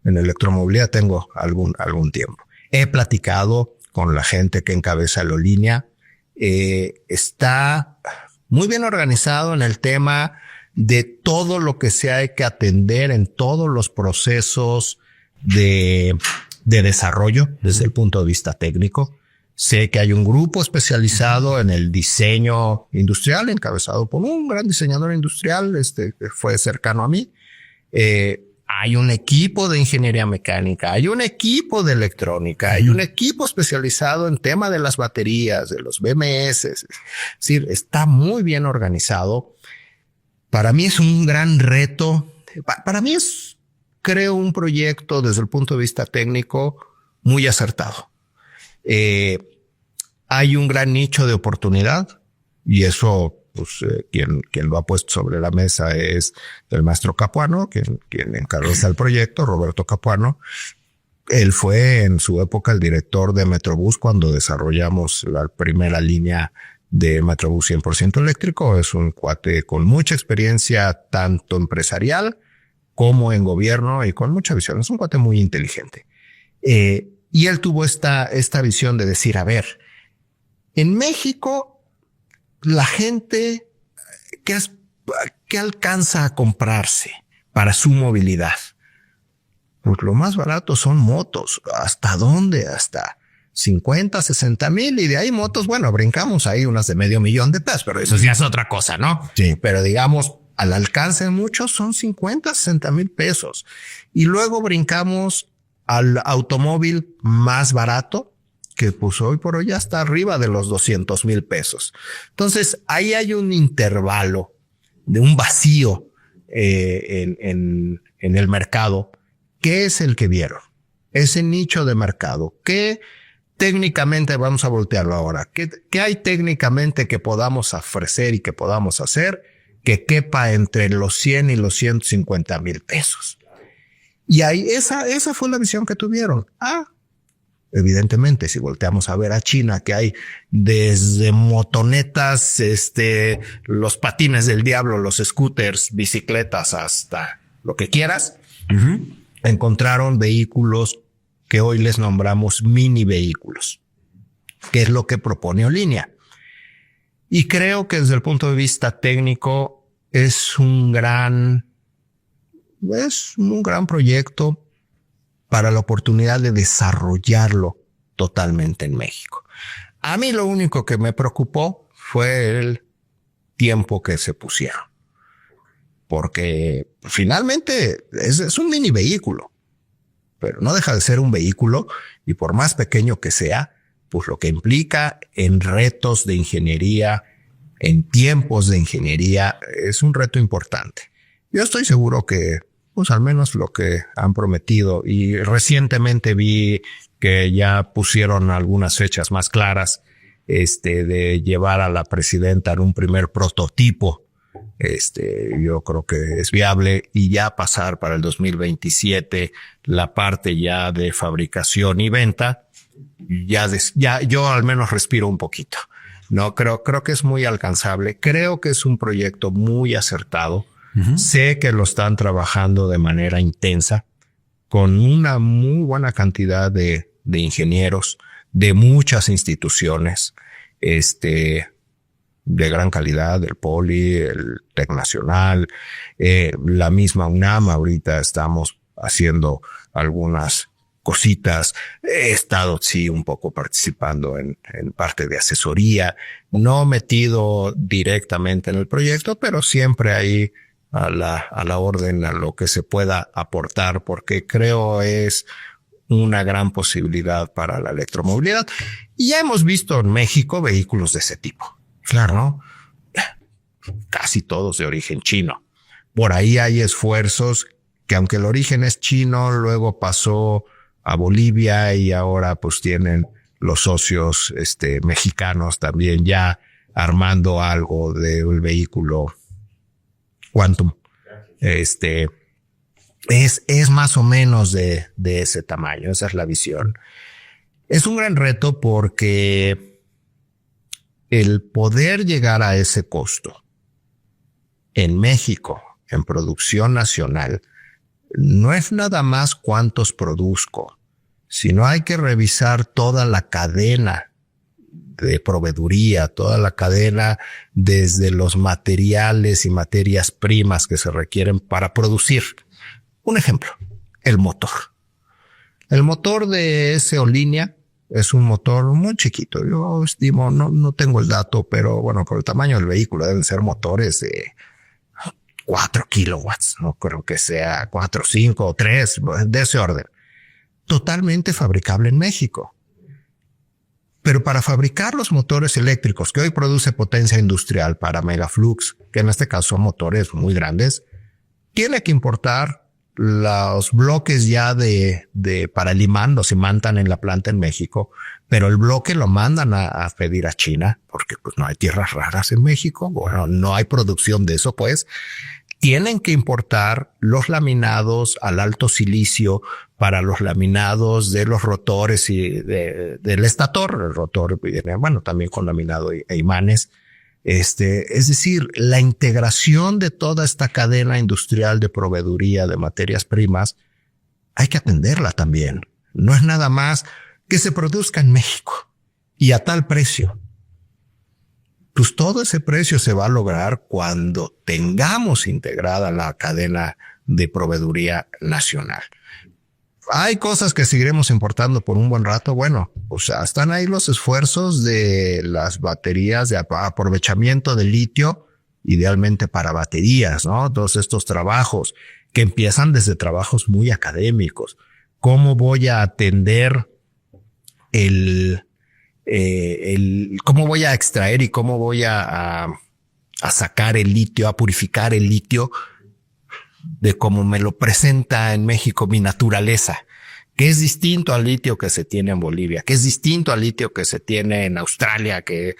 en electromovilidad tengo algún tiempo. He platicado con la gente que encabeza la línea. Está muy bien organizado en el tema de todo lo que se hay que atender en todos los procesos de desarrollo desde el punto de vista técnico. Sé que hay un grupo especializado en el diseño industrial encabezado por un gran diseñador industrial, que fue cercano a mí. Hay un equipo de ingeniería mecánica, hay un equipo de electrónica, hay un equipo especializado en tema de las baterías, de los BMS. Es decir, está muy bien organizado. Para mí es un gran reto. Para mí es, creo, un proyecto desde el punto de vista técnico muy acertado. Hay un gran nicho de oportunidad y eso, pues, quien lo ha puesto sobre la mesa es el maestro Capuano, quien encabeza el proyecto, Roberto Capuano. Él fue en su época el director de Metrobús cuando desarrollamos la primera línea de Metrobús 100% eléctrico. Es un cuate con mucha experiencia, tanto empresarial como en gobierno y con mucha visión. Es un cuate muy inteligente. Y él tuvo esta visión de decir, a ver, en México, la gente ¿qué alcanza a comprarse para su movilidad? Pues lo más barato son motos. ¿Hasta dónde? Hasta 50, 60 mil, y de ahí motos, bueno, brincamos ahí unas de $500,000, pero eso ya es otra cosa, ¿no? Sí. Pero digamos, al alcance de muchos son 50, 60 mil pesos. Y luego brincamos al automóvil más barato, que pues hoy por hoy ya está arriba de los 200,000 pesos. Entonces ahí hay un intervalo de un vacío en el mercado. ¿Qué es el que vieron? Ese nicho de mercado. ¿Qué técnicamente vamos a voltearlo ahora? ¿Qué hay técnicamente que podamos ofrecer y que podamos hacer que quepa entre los 100 y los 150,000 pesos? Y ahí esa fue la visión que tuvieron. Evidentemente, si volteamos a ver a China, que hay desde motonetas, los patines del diablo, los scooters, bicicletas, hasta lo que quieras, encontraron vehículos que hoy les nombramos mini vehículos, que es lo que propone Olinia. Y creo que desde el punto de vista técnico es un gran proyecto para la oportunidad de desarrollarlo totalmente en México. A mí lo único que me preocupó fue el tiempo que se pusieron, porque finalmente es un mini vehículo, pero no deja de ser un vehículo, y por más pequeño que sea, pues lo que implica en retos de ingeniería, en tiempos de ingeniería, es un reto importante. Yo estoy seguro que, pues al menos lo que han prometido, y recientemente vi que ya pusieron algunas fechas más claras, de llevar a la presidenta en un primer prototipo. Yo creo que es viable, y ya pasar para el 2027 la parte ya de fabricación y venta. Ya yo al menos respiro un poquito. No creo que es muy alcanzable. Creo que es un proyecto muy acertado. Sé que lo están trabajando de manera intensa, con una muy buena cantidad de ingenieros de muchas instituciones. de gran calidad, el Poli, el TEC Nacional, la misma UNAM. Ahorita estamos haciendo algunas cositas. He estado, sí, un poco participando en parte de asesoría, no metido directamente en el proyecto, pero siempre ahí a la orden, a lo que se pueda aportar, porque creo es una gran posibilidad para la electromovilidad. Y ya hemos visto en México vehículos de ese tipo. Claro, ¿no? Casi todos de origen chino. Por ahí hay esfuerzos que, aunque el origen es chino, luego pasó a Bolivia y ahora pues tienen los socios mexicanos también ya armando algo del vehículo Quantum. Es más o menos de ese tamaño. Esa es la visión. Es un gran reto porque el poder llegar a ese costo en México, en producción nacional, no es nada más cuántos produzco, sino hay que revisar toda la cadena de proveeduría, toda la cadena desde los materiales y materias primas que se requieren para producir. Un ejemplo, el motor. El motor de ese Olínea es un motor muy chiquito. Yo estimo, no tengo el dato, pero bueno, por el tamaño del vehículo deben ser motores de 4 kilowatts. No creo que sea 4, 5 o 3 de ese orden. Totalmente fabricable en México. Pero para fabricar los motores eléctricos que hoy produce Potencia Industrial para Megaflux, que en este caso son motores muy grandes, tiene que importar los bloques ya para el imán, los imantan en la planta en México, pero el bloque lo mandan a pedir a China, porque pues no hay tierras raras en México, bueno, no hay producción de eso, pues. Tienen que importar los laminados al alto silicio para los laminados de los rotores y del estator. El rotor viene, bueno, también con laminado e imanes. Es decir, la integración de toda esta cadena industrial de proveeduría de materias primas, hay que atenderla también. No es nada más que se produzca en México y a tal precio. Pues todo ese precio se va a lograr cuando tengamos integrada la cadena de proveeduría nacional. Hay cosas que seguiremos importando por un buen rato. Bueno, o sea, están ahí los esfuerzos de las baterías de aprovechamiento de litio, idealmente para baterías, ¿no? Todos estos trabajos que empiezan desde trabajos muy académicos. ¿Cómo voy a atender cómo voy a extraer y cómo voy a sacar el litio, a purificar el litio de cómo me lo presenta en México mi naturaleza, que es distinto al litio que se tiene en Bolivia, que es distinto al litio que se tiene en Australia, que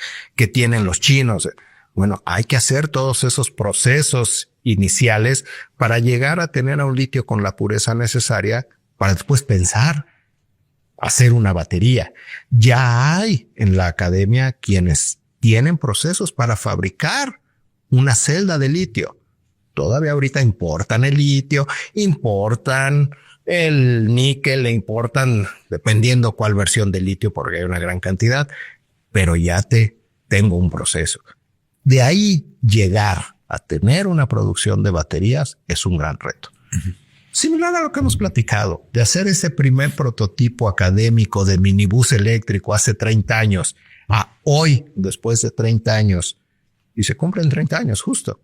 tienen los chinos? Bueno, hay que hacer todos esos procesos iniciales para llegar a tener a un litio con la pureza necesaria para después pensar hacer una batería. Ya hay en la academia quienes tienen procesos para fabricar una celda de litio. Todavía ahorita importan el litio, importan el níquel, le importan dependiendo cuál versión de litio, porque hay una gran cantidad, pero ya tengo un proceso. De ahí llegar a tener una producción de baterías es un gran reto. Uh-huh. Similar a lo que hemos platicado, de hacer ese primer prototipo académico de minibús eléctrico hace 30 años a hoy, después de 30 años, y se cumplen 30 años justo,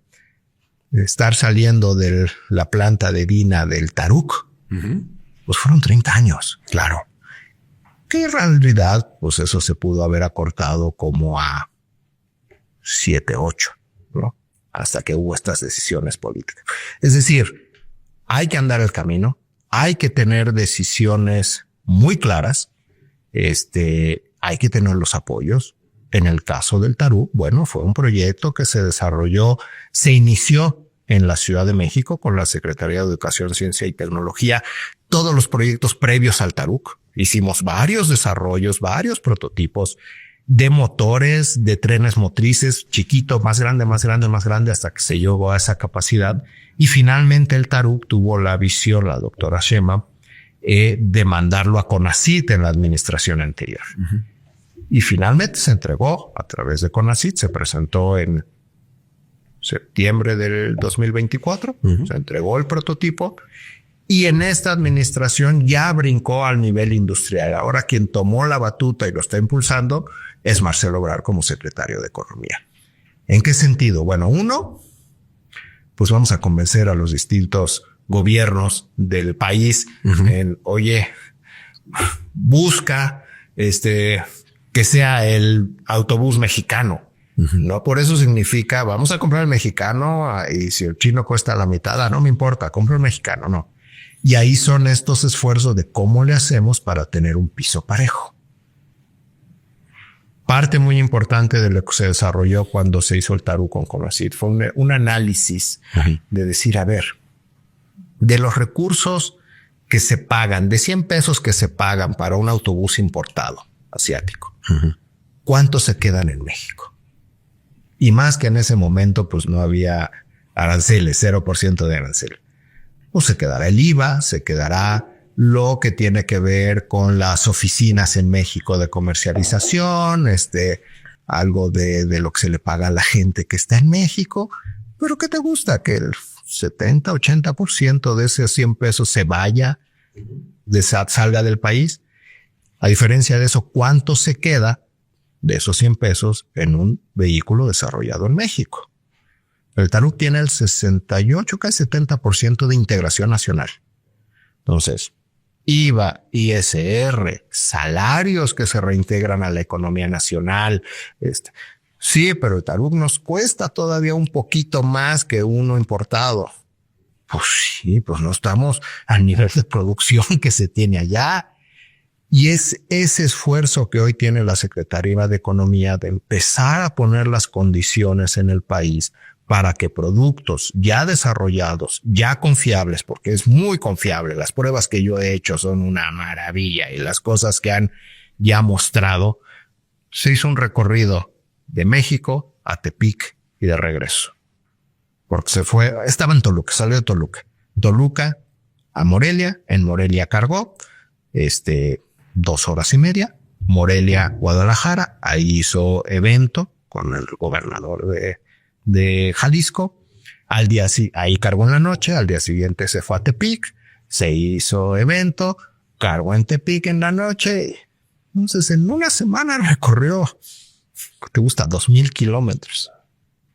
de estar saliendo de la planta de Dina del Taruk, uh-huh. Pues fueron 30 años, claro. Que en realidad, pues eso se pudo haber acortado como a 7, 8, ¿no? Hasta que hubo estas decisiones políticas. Es decir, hay que andar el camino, hay que tener decisiones muy claras, hay que tener los apoyos. En el caso del Taruk, bueno, fue un proyecto que se desarrolló, se inició en la Ciudad de México con la Secretaría de Educación, Ciencia y Tecnología. Todos los proyectos previos al Taruk, hicimos varios desarrollos, varios prototipos de motores, de trenes motrices, chiquito, más grande, hasta que se llegó a esa capacidad. Y finalmente el Taruk tuvo la visión, la doctora Shema, de mandarlo a CONACYT en la administración anterior. Uh-huh. Y finalmente se entregó a través de CONACYT, se presentó en septiembre del 2024, se entregó el prototipo y en esta administración ya brincó al nivel industrial. Ahora quien tomó la batuta y lo está impulsando es Marcelo Ebrard como secretario de Economía. ¿En qué sentido? Bueno, uno, pues vamos a convencer a los distintos gobiernos del país en, oye, busca que sea el autobús mexicano. No, por eso significa vamos a comprar el mexicano y si el chino cuesta la mitad, no me importa, compro el mexicano, no. Y ahí son estos esfuerzos de cómo le hacemos para tener un piso parejo. Parte muy importante de lo que se desarrolló cuando se hizo el TARU con CONACYT fue un análisis de decir, a ver, de los recursos que se pagan, de 100 pesos que se pagan para un autobús importado asiático, ¿cuántos se quedan en México? Y más que en ese momento, pues no había aranceles, 0% de arancel. Pues se quedará el IVA, se quedará lo que tiene que ver con las oficinas en México de comercialización, algo de lo que se le paga a la gente que está en México. Pero ¿qué te gusta? Que el 70, 80% de esos 100 pesos se vaya, salga del país. A diferencia de eso, ¿cuánto se queda de esos 100 pesos en un vehículo desarrollado en México? El TARU tiene el 68, casi 70% de integración nacional. Entonces, IVA, ISR, salarios que se reintegran a la economía nacional. Sí, pero el TARU nos cuesta todavía un poquito más que uno importado. Pues sí, pues no estamos al nivel de producción que se tiene allá. Y es ese esfuerzo que hoy tiene la Secretaría de Economía de empezar a poner las condiciones en el país para que productos ya desarrollados, ya confiables, porque es muy confiable, las pruebas que yo he hecho son una maravilla y las cosas que han ya mostrado, se hizo un recorrido de México a Tepic y de regreso. Porque estaba en Toluca, salió de Toluca a Morelia, en Morelia cargó, 2 horas y media, Morelia, Guadalajara, ahí hizo evento con el gobernador de Jalisco, ahí cargó en la noche, al día siguiente se fue a Tepic, se hizo evento, cargó en Tepic en la noche, entonces en una semana recorrió, ¿te gusta? 2,000 kilómetros,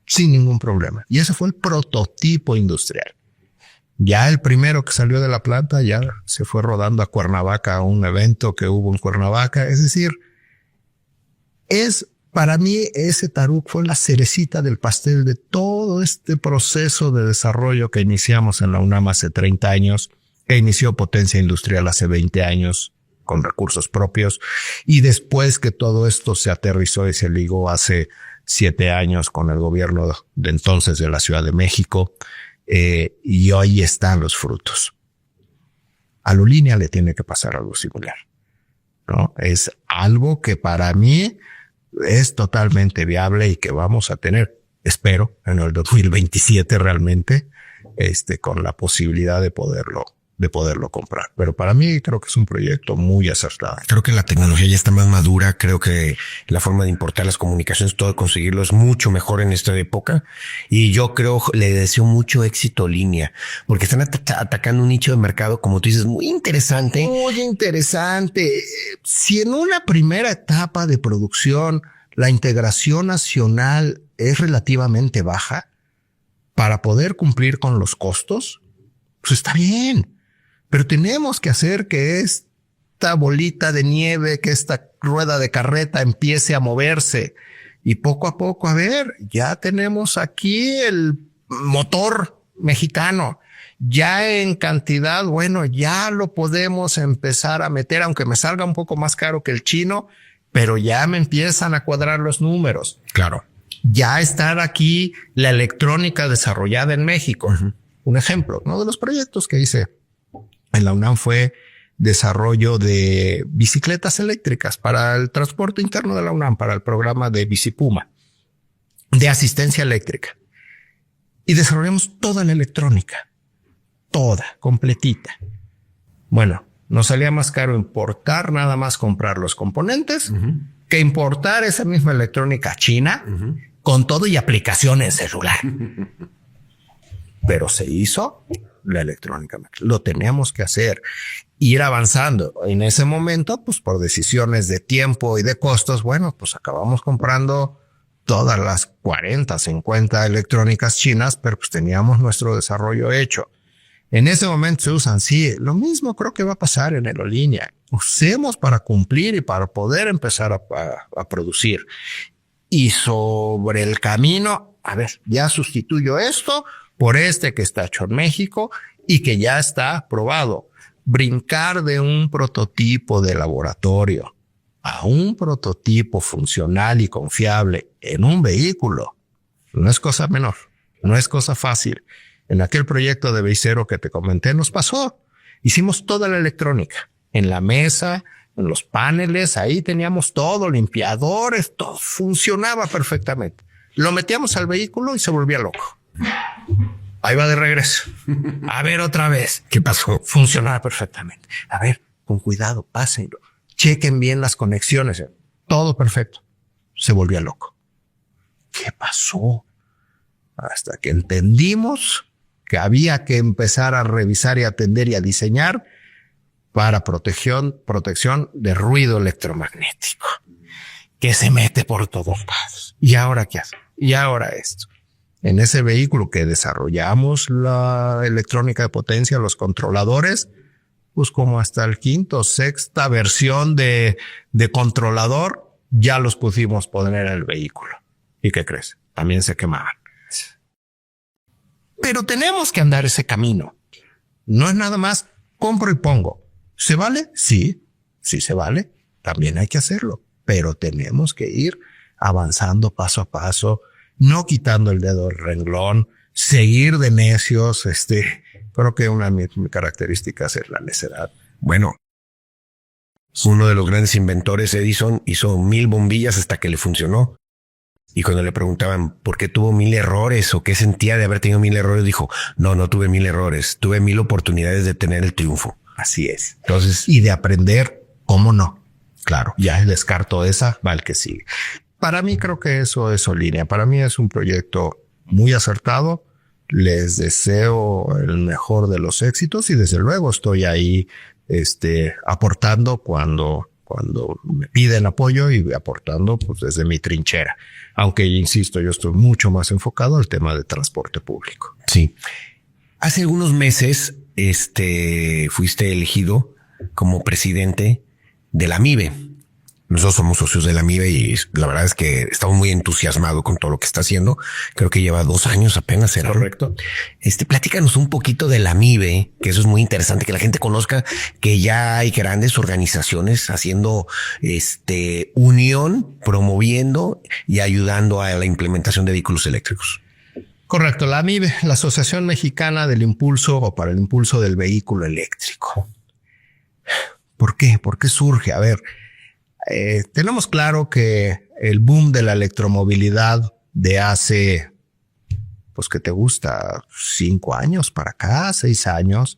sin ningún problema, y ese fue el prototipo industrial. Ya el primero que salió de la planta ya se fue rodando a Cuernavaca, a un evento que hubo en Cuernavaca. Es decir, para mí ese TARU fue la cerecita del pastel de todo este proceso de desarrollo que iniciamos en la UNAM hace 30 años, que inició Potencia Industrial hace 20 años con recursos propios. Y después que todo esto se aterrizó y se ligó hace 7 años con el gobierno de entonces de la Ciudad de México. Y hoy están los frutos. A Aerolínea le tiene que pasar algo similar, ¿no? Es algo que para mí es totalmente viable y que vamos a tener, espero, en el 2027 realmente, con la posibilidad de poderlo comprar. Pero para mí creo que es un proyecto muy acertado. Creo que la tecnología ya está más madura. Creo que la forma de importar las comunicaciones, todo conseguirlo es mucho mejor en esta época. Y yo le deseo mucho éxito a Línea, porque están atacando un nicho de mercado, como tú dices, muy interesante. Muy interesante. Si en una primera etapa de producción la integración nacional es relativamente baja para poder cumplir con los costos, pues está bien. Pero tenemos que hacer que esta bolita de nieve, que esta rueda de carreta empiece a moverse. Y poco a poco, a ver, ya tenemos aquí el motor mexicano. Ya en cantidad, bueno, ya lo podemos empezar a meter, aunque me salga un poco más caro que el chino, pero ya me empiezan a cuadrar los números. Claro. Ya estar aquí la electrónica desarrollada en México. Un ejemplo, uno de los proyectos que hice en la UNAM fue desarrollo de bicicletas eléctricas para el transporte interno de la UNAM, para el programa de Bicipuma, de asistencia eléctrica. Y desarrollamos toda la electrónica, toda, completita. Bueno, Nos salía más caro importar, nada más comprar los componentes, que importar esa misma electrónica china con todo y aplicaciones celular. Pero se hizo la electrónica. Lo teníamos que hacer, ir avanzando. En ese momento, pues por decisiones de tiempo y de costos, bueno, pues acabamos comprando todas las 40, 50 electrónicas chinas, pero pues teníamos nuestro desarrollo hecho. En ese momento se usan, sí, lo mismo creo que va a pasar en aerolínea. Usemos para cumplir y para poder empezar a producir. Y sobre el camino, a ver, ya sustituyo esto por este que está hecho en México y que ya está probado. Brincar de un prototipo de laboratorio a un prototipo funcional y confiable en un vehículo no es cosa menor, no es cosa fácil. En aquel proyecto de Veicero que te comenté nos pasó. Hicimos toda la electrónica en la mesa, en los paneles, ahí teníamos todo, limpiadores, todo funcionaba perfectamente. Lo metíamos al vehículo y se volvía loco. Ahí va de regreso. A ver otra vez. ¿Qué pasó? Funcionaba perfectamente. A ver, con cuidado, pásenlo. Chequen bien las conexiones. Todo perfecto. Se volvía loco. ¿Qué pasó? Hasta que entendimos que había que empezar a revisar y atender y a diseñar para protección de ruido electromagnético que se mete por todos lados. ¿Y ahora qué hace? Y ahora esto. En ese vehículo que desarrollamos la electrónica de potencia, los controladores, pues como hasta el quinto, sexta versión de controlador, ya los pusimos poner en el vehículo. ¿Y qué crees? También se quemaban. Pero tenemos que andar ese camino. No es nada más compro y pongo. ¿Se vale? Sí, sí se vale. También hay que hacerlo. Pero tenemos que ir avanzando paso a paso, no quitando el dedo del renglón, seguir de necios. Creo que una de mis características es la necedad. Bueno, uno de los grandes inventores, Edison, hizo 1000 bombillas hasta que le funcionó. Y cuando le preguntaban por qué tuvo 1000 errores o qué sentía de haber tenido 1000 errores, dijo, no tuve 1000 errores, tuve 1000 oportunidades de tener el triunfo. Así es. Entonces, y de aprender, ¿cómo no? Claro, ya descarto esa, va el que sigue. Para mí creo que eso es Solínea. Para mí es un proyecto muy acertado. Les deseo el mejor de los éxitos y desde luego estoy ahí aportando cuando me piden apoyo y aportando pues desde mi trinchera. Aunque, insisto, yo estoy mucho más enfocado al tema de transporte público. Sí. Hace algunos meses, fuiste elegido como presidente de la AMIBE. Nosotros somos socios de la AMIBE y la verdad es que estamos muy entusiasmados con todo lo que está haciendo. Creo que lleva 2 años apenas, ¿será? Correcto. Platícanos un poquito de la AMIBE, que eso es muy interesante, que la gente conozca que ya hay grandes organizaciones haciendo unión, promoviendo y ayudando a la implementación de vehículos eléctricos. Correcto. La AMIBE, la Asociación Mexicana del Impulso o para el Impulso del Vehículo Eléctrico. ¿Por qué? ¿Por qué surge? A ver, tenemos claro que el boom de la electromovilidad de hace, pues, ¿qué te gusta? 5 años para acá, 6 años,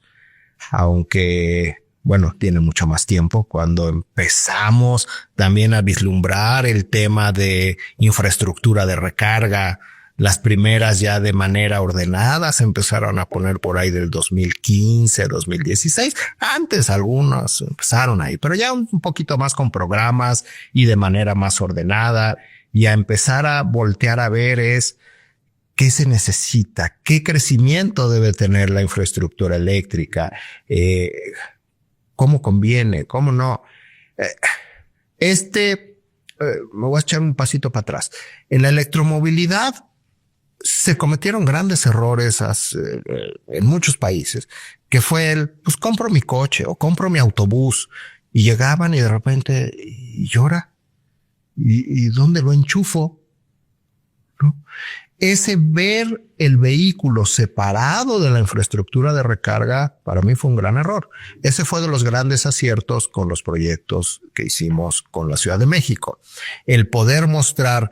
aunque, bueno, tiene mucho más tiempo cuando empezamos también a vislumbrar el tema de infraestructura de recarga. Las primeras ya de manera ordenada se empezaron a poner por ahí del 2015, 2016. Antes algunos empezaron ahí, pero ya un poquito más con programas y de manera más ordenada y a empezar a voltear a ver qué se necesita, qué crecimiento debe tener la infraestructura eléctrica, cómo conviene, cómo no. Me voy a echar un pasito para atrás. En la electromovilidad se cometieron grandes errores en muchos países, que fue pues compro mi coche o compro mi autobús y llegaban y de repente, ¿y ahora? ¿Y dónde lo enchufo? ¿No? Ese ver el vehículo separado de la infraestructura de recarga para mí fue un gran error. Ese fue de los grandes aciertos con los proyectos que hicimos con la Ciudad de México. El poder mostrar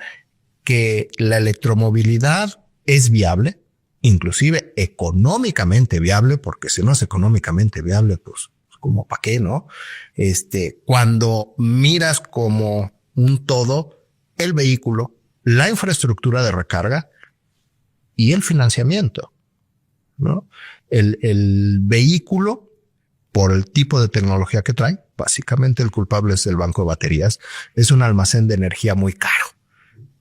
que la electromovilidad es viable, inclusive económicamente viable, porque si no es económicamente viable, pues como para qué, ¿no? Cuando miras como un todo, el vehículo, la infraestructura de recarga y el financiamiento, ¿no? El vehículo, por el tipo de tecnología que trae, básicamente el culpable es el banco de baterías, es un almacén de energía muy caro.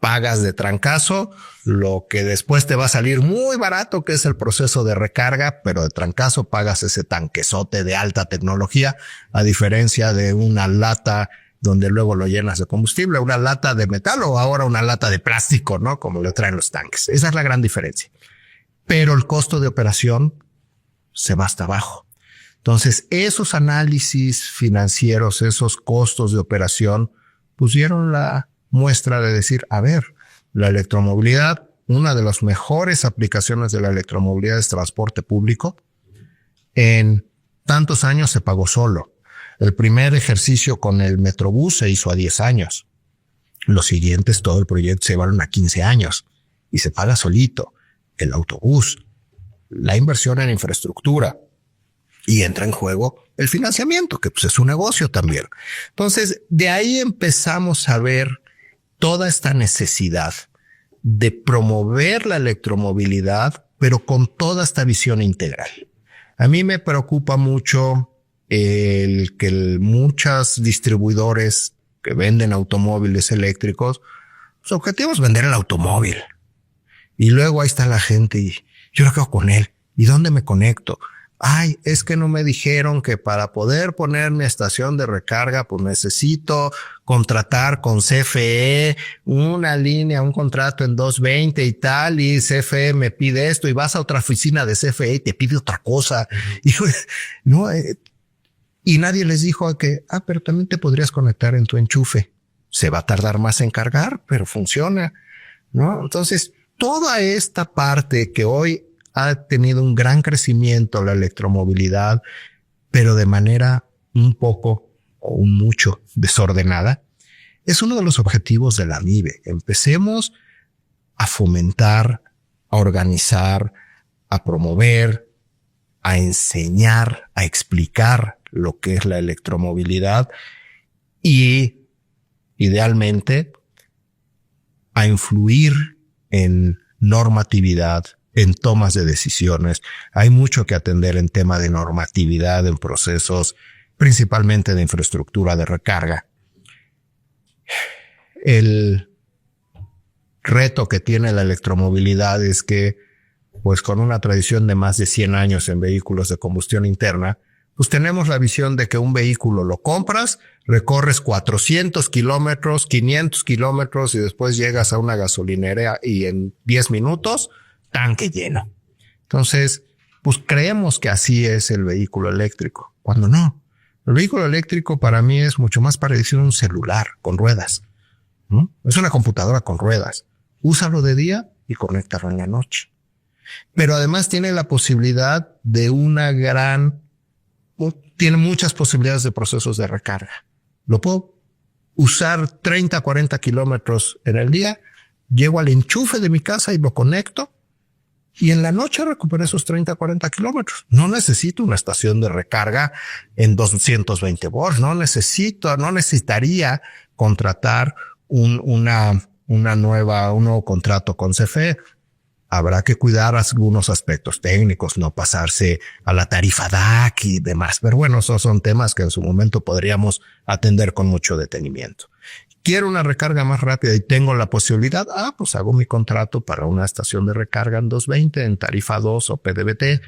Pagas de trancazo lo que después te va a salir muy barato, que es el proceso de recarga, pero de trancazo pagas ese tanquezote de alta tecnología, a diferencia de una lata donde luego lo llenas de combustible, una lata de metal o ahora una lata de plástico, ¿no? Como le traen los tanques. Esa es la gran diferencia. Pero el costo de operación se va hasta abajo. Entonces, esos análisis financieros, esos costos de operación, pusieron la muestra de decir, a ver, la electromovilidad, una de las mejores aplicaciones de la electromovilidad es transporte público. En tantos años se pagó solo. El primer ejercicio con el Metrobús se hizo a 10 años. Los siguientes, todo el proyecto se llevaron a 15 años y se paga solito. El autobús, la inversión en infraestructura y entra en juego el financiamiento, que pues es un negocio también. Entonces, de ahí empezamos a ver toda esta necesidad de promover la electromovilidad, pero con toda esta visión integral. A mí me preocupa mucho el que muchos distribuidores que venden automóviles eléctricos, su objetivo es vender el automóvil. Y luego ahí está la gente y yo lo hago con él. ¿Y dónde me conecto? Ay, es que no me dijeron que para poder poner mi estación de recarga, pues necesito contratar con CFE una línea, un contrato en 220 y tal, y CFE me pide esto y vas a otra oficina de CFE y te pide otra cosa. Y no, y nadie les dijo que, pero también te podrías conectar en tu enchufe. Se va a tardar más en cargar, pero funciona, ¿no? Entonces, toda esta parte que hoy ha tenido un gran crecimiento la electromovilidad, pero de manera un poco o un mucho desordenada, es uno de los objetivos de la MIBE. Empecemos a fomentar, a organizar, a promover, a enseñar, a explicar lo que es la electromovilidad y, idealmente, a influir en normatividad, en tomas de decisiones. Hay mucho que atender en tema de normatividad, en procesos, principalmente de infraestructura de recarga. El reto que tiene la electromovilidad es que, pues con una tradición de más de 100 años en vehículos de combustión interna, pues tenemos la visión de que un vehículo lo compras, recorres 400 kilómetros, 500 kilómetros y después llegas a una gasolinera y en 10 minutos tanque lleno. Entonces, pues creemos que así es el vehículo eléctrico, cuando no. El vehículo eléctrico para mí es mucho más parecido a un celular con ruedas, ¿no? Es una computadora con ruedas. Úsalo de día y conéctalo en la noche. Pero además tiene la posibilidad de tiene muchas posibilidades de procesos de recarga. Lo puedo usar 30, 40 kilómetros en el día, llego al enchufe de mi casa y lo conecto. Y en la noche recuperé esos 30, 40 kilómetros. No necesito una estación de recarga en 220 volts. No necesitaría contratar un nuevo contrato con CFE. Habrá que cuidar algunos aspectos técnicos, no pasarse a la tarifa DAC y demás. Pero bueno, esos son temas que en su momento podríamos atender con mucho detenimiento. Quiero una recarga más rápida y tengo la posibilidad, pues hago mi contrato para una estación de recarga en 220, en tarifa 2 o PDVT.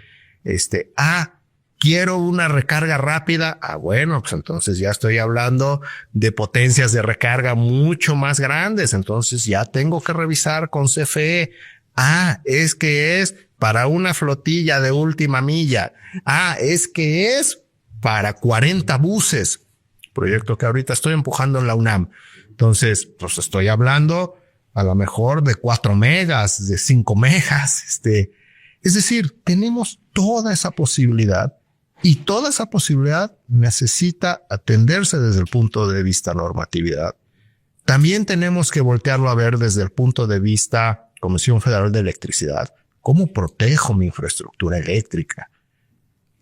Quiero una recarga rápida. Bueno, pues entonces ya estoy hablando de potencias de recarga mucho más grandes. Entonces ya tengo que revisar con CFE. Es que es para una flotilla de última milla. Es que es para 40 buses. Proyecto que ahorita estoy empujando en la UNAM. Entonces, pues estoy hablando a lo mejor de 4 megas, de 5 megas. Es decir, tenemos toda esa posibilidad y toda esa posibilidad necesita atenderse desde el punto de vista normatividad. También tenemos que voltearlo a ver desde el punto de vista Comisión Federal de Electricidad. ¿Cómo protejo mi infraestructura eléctrica?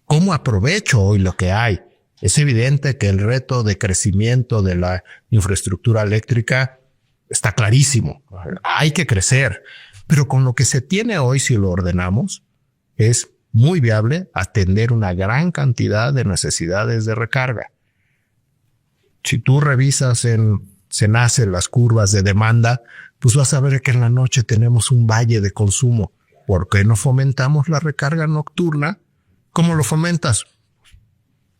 ¿Cómo aprovecho hoy lo que hay? Es evidente que el reto de crecimiento de la infraestructura eléctrica está clarísimo. Hay que crecer, pero con lo que se tiene hoy, si lo ordenamos, es muy viable atender una gran cantidad de necesidades de recarga. Si tú revisas en CENACE las curvas de demanda, pues vas a ver que en la noche tenemos un valle de consumo. ¿Por qué no fomentamos la recarga nocturna? ¿Cómo lo fomentas?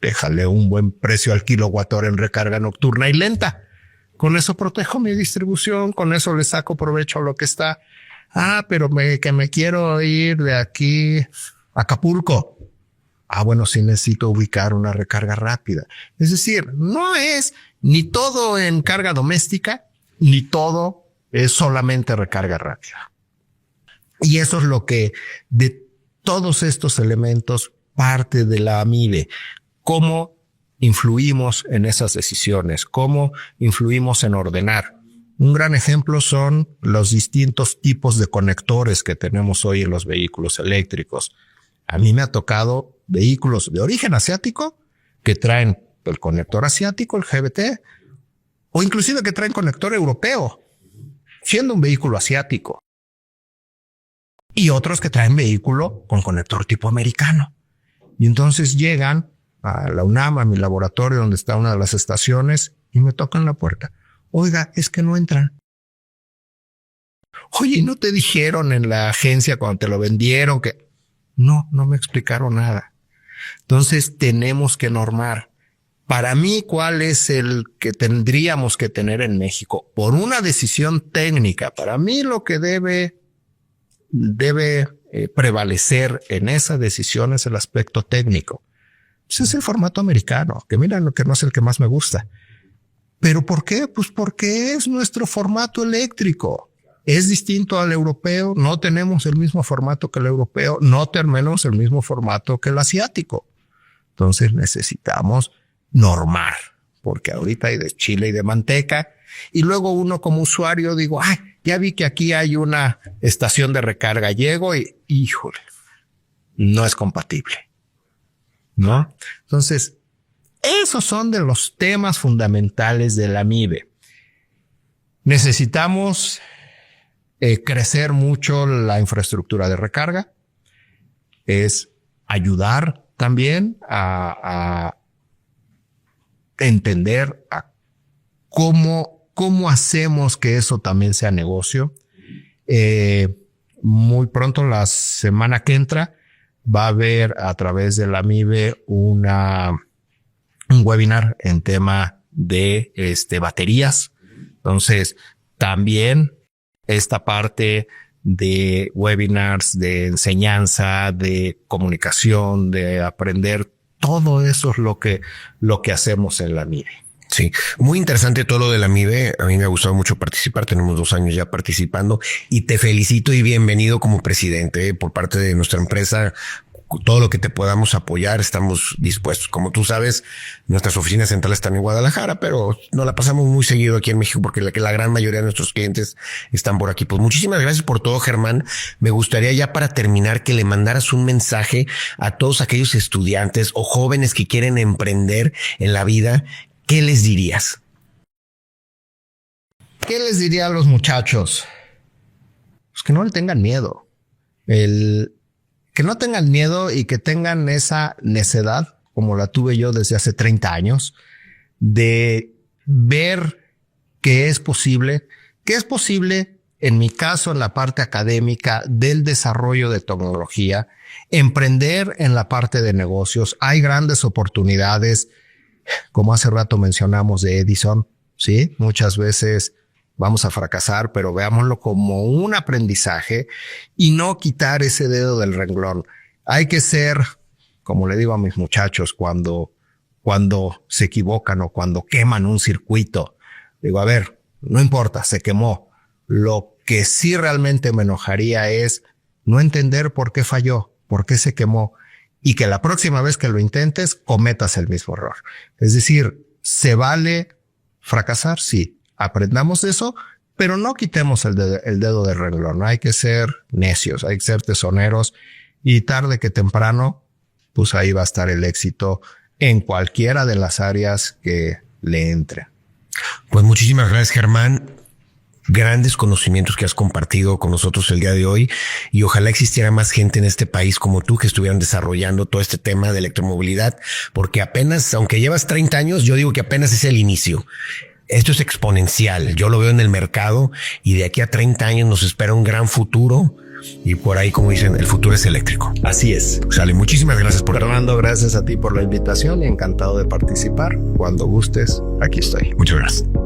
Déjale un buen precio al kilowatt-hora en recarga nocturna y lenta. Con eso protejo mi distribución, con eso le saco provecho a lo que está. Pero que me quiero ir de aquí a Acapulco. Bueno, sí necesito ubicar una recarga rápida. Es decir, no es ni todo en carga doméstica, ni todo es solamente recarga rápida. Y eso es lo que de todos estos elementos parte de la AMIBE. ¿Cómo influimos en esas decisiones? ¿Cómo influimos en ordenar? Un gran ejemplo son los distintos tipos de conectores que tenemos hoy en los vehículos eléctricos. A mí me ha tocado vehículos de origen asiático que traen el conector asiático, el GBT, o inclusive que traen conector europeo, siendo un vehículo asiático. Y otros que traen vehículo con conector tipo americano. Y entonces llegan a la UNAM, a mi laboratorio donde está una de las estaciones, y me tocan la puerta. Oiga, es que no entran. Oye, ¿no te dijeron en la agencia cuando te lo vendieron que...? No me explicaron nada. Entonces tenemos que normar. Para mí, ¿cuál es el que tendríamos que tener en México? Por una decisión técnica. Para mí lo que debe prevalecer en esa decisión es el aspecto técnico. Pues es el formato americano, que mira lo que no es el que más me gusta. ¿Pero por qué? Pues porque es nuestro formato eléctrico. Es distinto al europeo, no tenemos el mismo formato que el europeo, no tenemos el mismo formato que el asiático. Entonces necesitamos normar, porque ahorita hay de chile y de manteca, y luego uno como usuario digo, ya vi que aquí hay una estación de recarga, llego y, híjole, no es compatible, ¿no? Entonces, esos son de los temas fundamentales de la AMIBE. Necesitamos crecer mucho la infraestructura de recarga, es ayudar también a entender a cómo hacemos que eso también sea negocio. Muy pronto, la semana que entra, va a haber a través de la AMIBE un webinar en tema de baterías. Entonces, también esta parte de webinars, de enseñanza, de comunicación, de aprender, todo eso es lo que hacemos en la AMIBE. Sí, muy interesante todo lo de la AMIBE. A mí me ha gustado mucho participar. Tenemos 2 años ya participando y te felicito y bienvenido como presidente por parte de nuestra empresa. Todo lo que te podamos apoyar, estamos dispuestos. Como tú sabes, nuestras oficinas centrales están en Guadalajara, pero nos la pasamos muy seguido aquí en México porque la gran mayoría de nuestros clientes están por aquí. Pues muchísimas gracias por todo, Germán. Me gustaría ya para terminar que le mandaras un mensaje a todos aquellos estudiantes o jóvenes que quieren emprender en la vida. ¿Qué les dirías? ¿Qué les diría a los muchachos? Pues que no le tengan miedo. Que no tengan miedo y que tengan esa necedad, como la tuve yo desde hace 30 años, de ver que es posible en mi caso, en la parte académica del desarrollo de tecnología, emprender en la parte de negocios. Hay grandes oportunidades, como hace rato mencionamos de Edison, ¿sí? Muchas veces vamos a fracasar, pero veámoslo como un aprendizaje y no quitar ese dedo del renglón. Hay que ser, como le digo a mis muchachos cuando se equivocan o cuando queman un circuito, digo, a ver, no importa, se quemó. Lo que sí realmente me enojaría es no entender por qué falló, por qué se quemó, y que la próxima vez que lo intentes cometas el mismo error. Es decir, ¿se vale fracasar? Sí. Aprendamos de eso, pero no quitemos el dedo del renglón. Hay que ser necios, hay que ser tesoneros y tarde que temprano, pues ahí va a estar el éxito en cualquiera de las áreas que le entre. Pues muchísimas gracias, Germán. Grandes conocimientos que has compartido con nosotros el día de hoy, y ojalá existiera más gente en este país como tú que estuvieran desarrollando todo este tema de electromovilidad, porque apenas, aunque llevas 30 años, yo digo que apenas es el inicio. Esto es exponencial. Yo lo veo en el mercado y de aquí a 30 años nos espera un gran futuro, y por ahí, como dicen, el futuro es eléctrico. Así es. Sale, muchísimas gracias por Fernando, gracias a ti por la invitación y encantado de participar. Cuando gustes, aquí estoy. Muchas gracias.